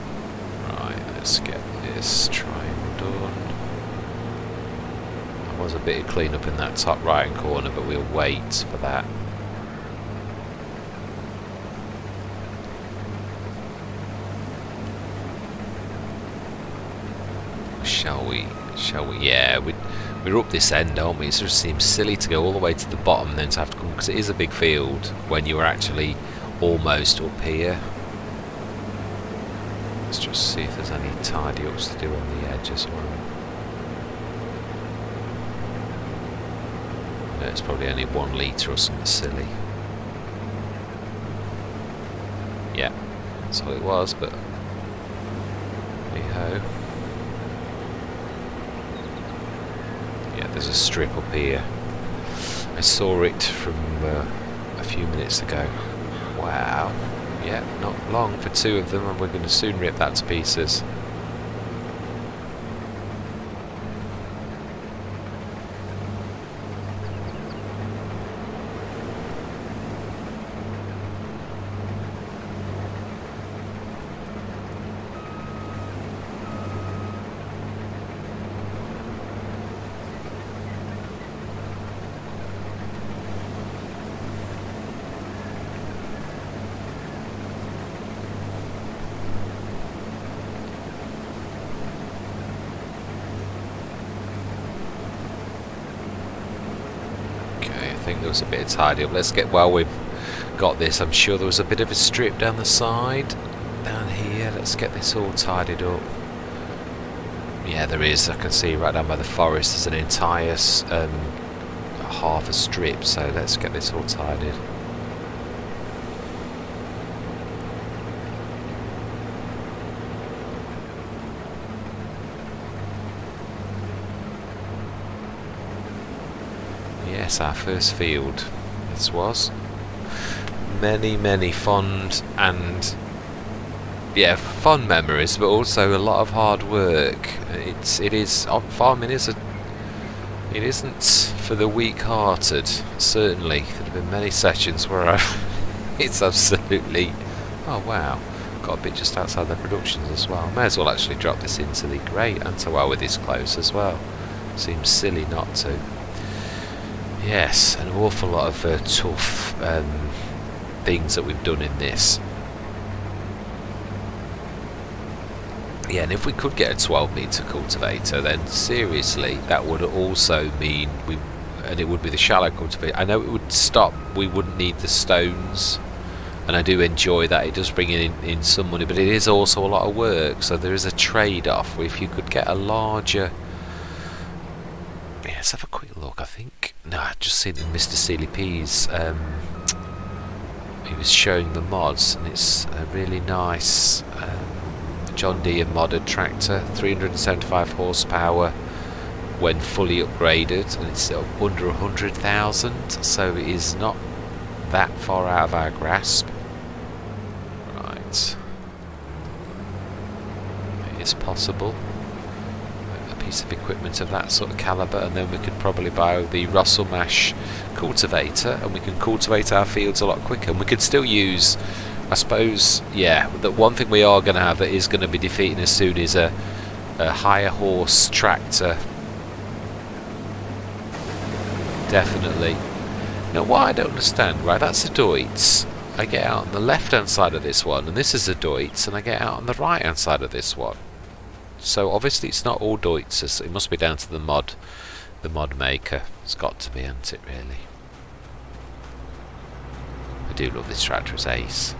Right, let's get this triangle done. There was a bit of clean up in that top right hand corner, but we'll wait for that. Shall we? Yeah, we're up this end, aren't we? It just seems silly to go all the way to the bottom and then to have to come, because it is a big field when you're actually almost up here. Let's just see if there's any tidy ups to do on the edge as well. No, it's probably only 1 litre or something silly. Yeah, that's all it was, but hey-ho. Yeah, there's a strip up here. I saw it from a few minutes ago. Wow. Yeah, not long for 2 of them, and we're going to soon rip that to pieces. think there was a bit of tidy up. Let's get, while we've got this, I'm sure there was a bit of a strip down the side, down here. Let's get this all tidied up. Yeah, there is. I can see right down by the forest there's an entire half a strip, so let's get this all tidied. Yes, our first field. This was many fond and fun memories, but also a lot of hard work. It is farming isn't for the weak-hearted. Certainly, there have been many sessions where it's absolutely, oh wow, got a bit just outside the productions as well. May as well actually drop this into the grate, and so while we're this close as well, seems silly not to. Yes, an awful lot of tough things that we've done in this. Yeah, and if we could get a 12-metre cultivator, then seriously, that would also mean and it would be the shallow cultivator. I know it would stop, we wouldn't need the stones, and I do enjoy that. It does bring in some money, but it is also a lot of work, so there is a trade-off. If you could get a larger... Yeah, let's have a quick look, I think. No, I've just seen Mr. Sealy P's, he was showing the mods, and it's a really nice John Deere modded tractor, 375 horsepower when fully upgraded, and it's under 100,000, so it is not that far out of our grasp. Right, it is possible. Piece of equipment of that sort of calibre, and then we could probably buy the Russell Mash cultivator, and we can cultivate our fields a lot quicker, and we could still use, I suppose, yeah, the one thing we are going to have that is going to be defeating us soon is a higher horse tractor. Definitely. Now what I don't understand, right, that's a Deutz. I get out on the left hand side of this one, and this is a Deutz, and I get out on the right hand side of this one. So obviously it's not all Deutzes. It must be down to the mod maker. It's got to be, hasn't it, really? I do love this tractor as ace.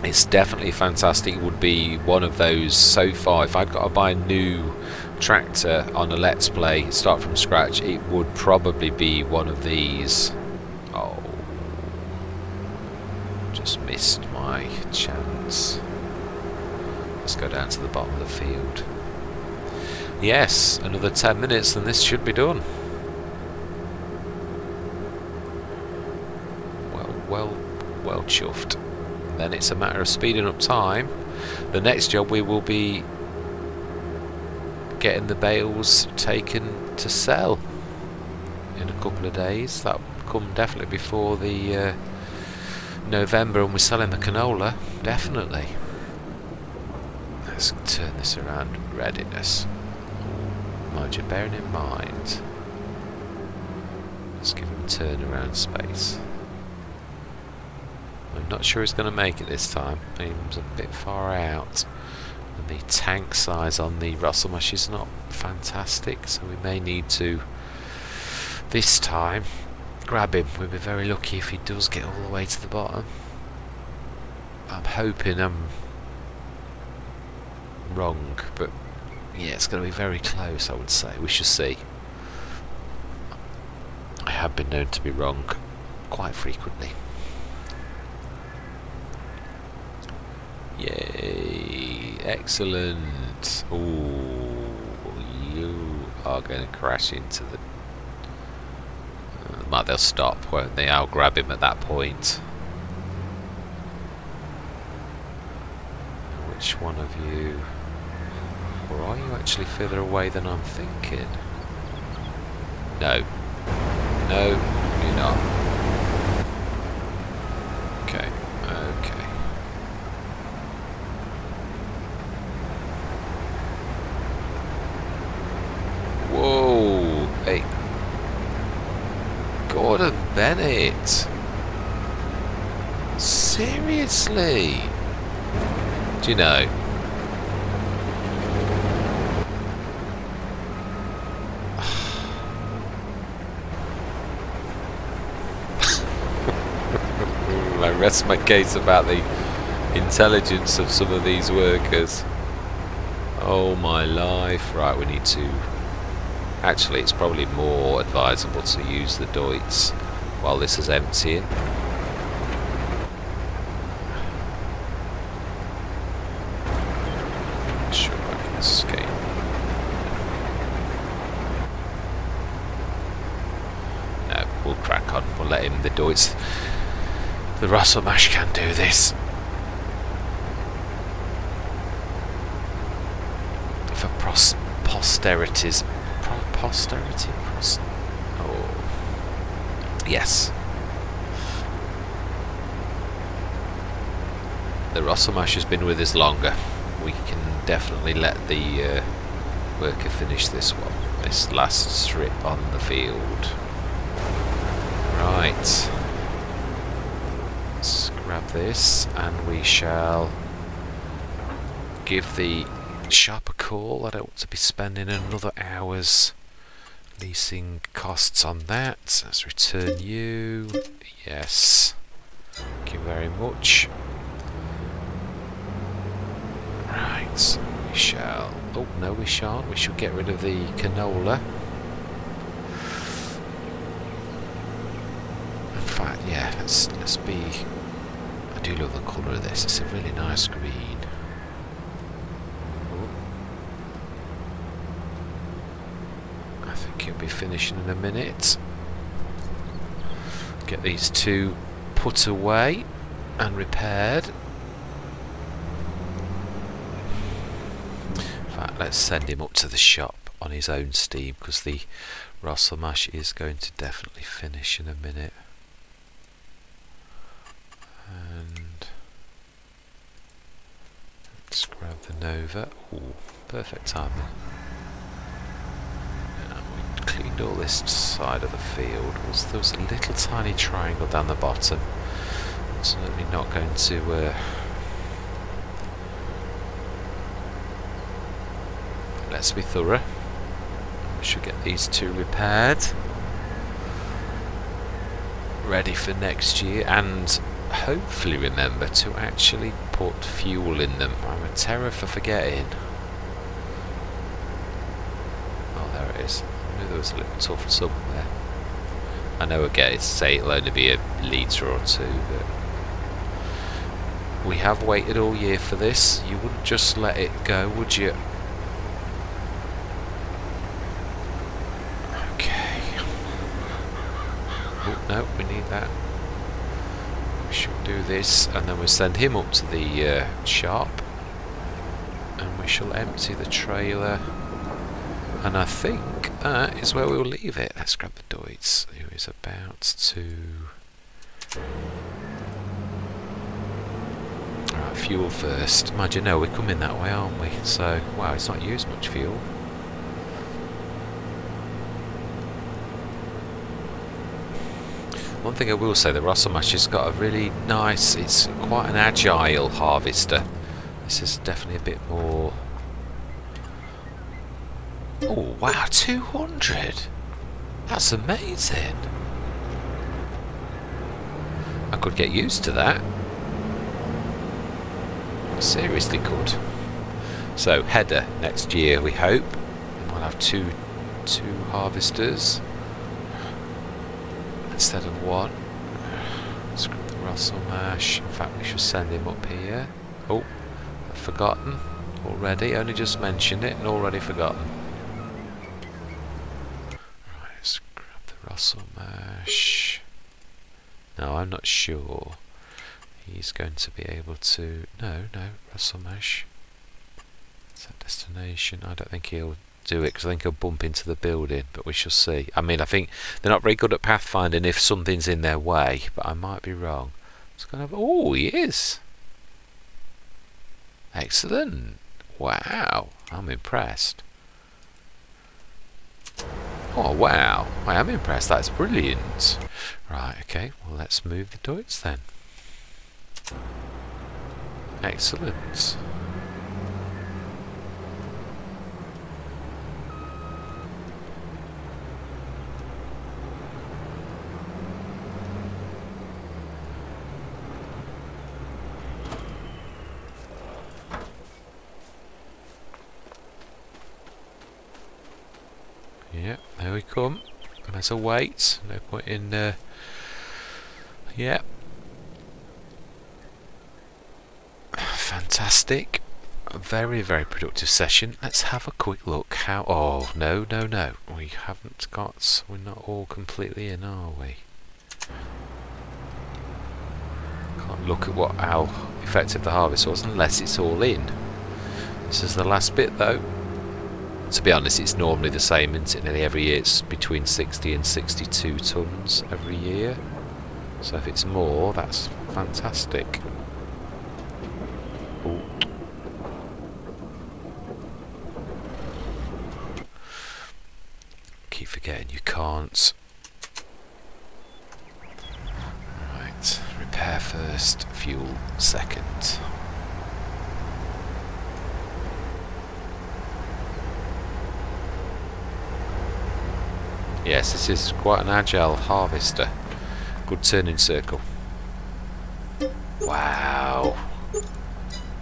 It's definitely fantastic. It would be one of those so far. If I'd got to buy a new tractor on a Let's Play, start from scratch, it would probably be one of these. Oh. Just missed my chance. Let's go down to the bottom of the field. Yes, another 10 minutes and this should be done. Well chuffed. Then it's a matter of speeding up time. The next job we will be getting the bales taken to sell in a couple of days. That will come definitely before the November, and we're selling the canola, definitely. Let's turn this around. Readiness. Mind you, bearing in mind, let's give him turnaround space. I'm not sure he's going to make it this time. He's a bit far out, and the tank size on the Russell Mash is not fantastic, so we may need to this time grab him. We'll be very lucky if he does get all the way to the bottom. I'm hoping I'm wrong, but yeah, it's going to be very close, I would say. We shall see. I have been known to be wrong quite frequently. Yay, excellent. Ooh, you are going to crash into the... they'll stop, won't they? I'll grab him at that point. Which one of you... or are you actually further away than I'm thinking? No. No, you're not. Okay, okay. Whoa! Hey. Gordon Bennett! Seriously? Do you know? rest my case about the intelligence of some of these workers. Oh my life. Right, we need to... Actually, it's probably more advisable to use the Deutz while this is emptying. Not sure I can escape. No, we'll crack on. We'll let him, the Deutz. The Russell Mash can do this. For posterity's... Posterity? Oh. Yes. The Russell Mash has been with us longer. We can definitely let the worker finish this one. This last strip on the field. Right. Let's grab this and we shall give the shop a call. I don't want to be spending another hour's leasing costs on that. Let's return you. Yes. Thank you very much. Right. We shall... Oh, no we shan't. We shall get rid of the canola. In fact, yeah, let's be... I do love the colour of this. It's a really nice green. He'll be finishing in a minute. Get these two put away and repaired. In fact, let's send him up to the shop on his own steam, because the Russell Mash is going to definitely finish in a minute. And let's grab the Nova. Ooh, perfect timing. Cleaned all this side of the field. There was a little tiny triangle down the bottom. Certainly not going to let's be thorough. We should get these two repaired, ready for next year, and hopefully remember to actually put fuel in them. I'm a terror for forgetting. Oh, there it is. There was a little tuft somewhere. I know again it's say it'll only be a litre or two, but we have waited all year for this. You wouldn't just let it go, would you? Okay. Oh no, we need that. We should do this, and then we'll send him up to the shop, and we shall empty the trailer. And I think that is where we'll leave it. Let's grab the Deutz, who is about to... Alright, fuel first. Mind you, no, we're coming that way, aren't we? So, wow, it's not used much fuel. One thing I will say, the Russell Mash has got a really nice... It's quite an agile harvester. This is definitely a bit more... Oh wow, 200! That's amazing! I could get used to that. Seriously could. So, header next year we hope. We'll have two harvesters instead of one. Let's grab the Russell Mash. In fact, we should send him up here. Oh, I've forgotten already. Only just mentioned it and already forgotten. Let's grab the Russell Mash. No, I'm not sure he's going to be able to... No, Russell Mash. Set destination. I don't think he'll do it because I think he'll bump into the building, but we shall see. I mean, I think they're not very good at pathfinding if something's in their way, but I might be wrong. It's kind of... Oh, he is! Excellent! Wow, I'm impressed. Oh wow, I am impressed, that's brilliant. Right, okay, well let's move the Deutz then. Excellent. come. There's a wait. No point in... yeah. Fantastic. A very, very productive session. Let's have a quick look. How... oh, no, no, no. We haven't got... we're not all completely in, are we? Can't look at what how effective the harvest was unless it's all in. This is the last bit though. To be honest, it's normally the same, isn't it? Nearly every year it's between 60 and 62 tonnes every year. So if it's more, that's fantastic. Ooh. Keep forgetting you can't. Right, repair first, fuel second. Yes, this is quite an agile harvester. Good turning circle. Wow.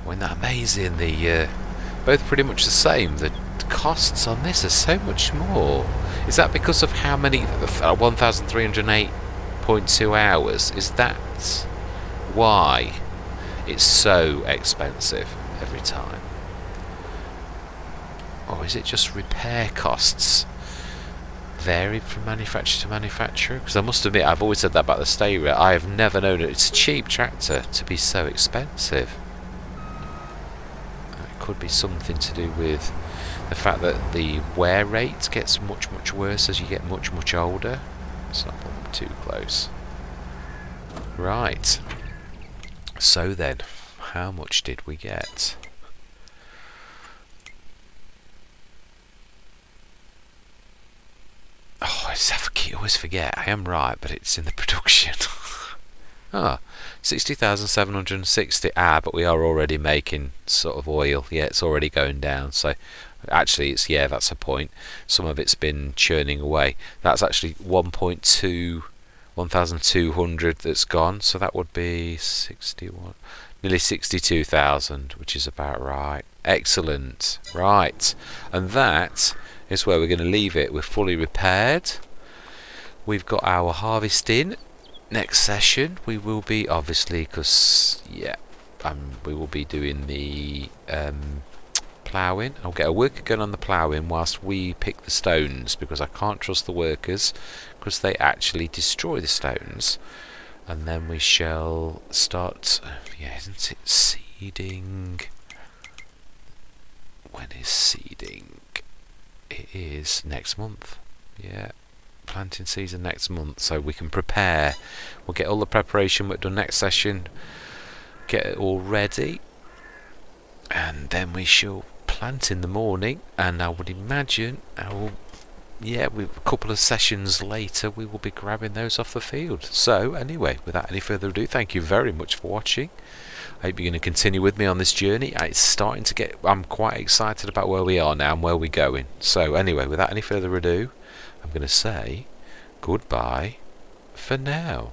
Wasn't that amazing? The both pretty much the same. The costs on this are so much more. Is that because of how many? 1,308.2 hours. Is that why it's so expensive every time? Or is it just repair costs? Varied from manufacturer to manufacturer? Because I must admit, I've always said that about the Stayra. I have never known it's a cheap tractor to be so expensive. It could be something to do with the fact that the wear rate gets much, much worse as you get much, much older. Let's not put them too close. Right. So then, how much did we get? Oh, I always forget. I am right, but it's in the production. Ah, 60,760. Ah, but we are already making sort of oil. Yeah, it's already going down. So, actually, it's yeah, that's a point. Some of it's been churning away. That's actually 1,200 that's gone. So that would be 61, nearly 62,000, which is about right. Excellent. Right, and that is where we're going to leave it. We're fully repaired. We've got our harvest in. Next session we will be, obviously, because yeah, we will be doing the ploughing. I'll get a worker going on the ploughing whilst we pick the stones, because I can't trust the workers because they actually destroy the stones. And then we shall start, yeah, isn't it seeding? When is seeding? It is next month. Yeah, planting season next month, so we can prepare. We'll get all the preparation work done next session, get it all ready, and then we shall plant in the morning. And I would imagine yeah, a couple of sessions later we will be grabbing those off the field. So anyway, without any further ado, thank you very much for watching. I hope you're going to continue with me on this journey. It's starting to get... I'm quite excited about where we are now and where we're going. So anyway, without any further ado, I'm going to say goodbye for now.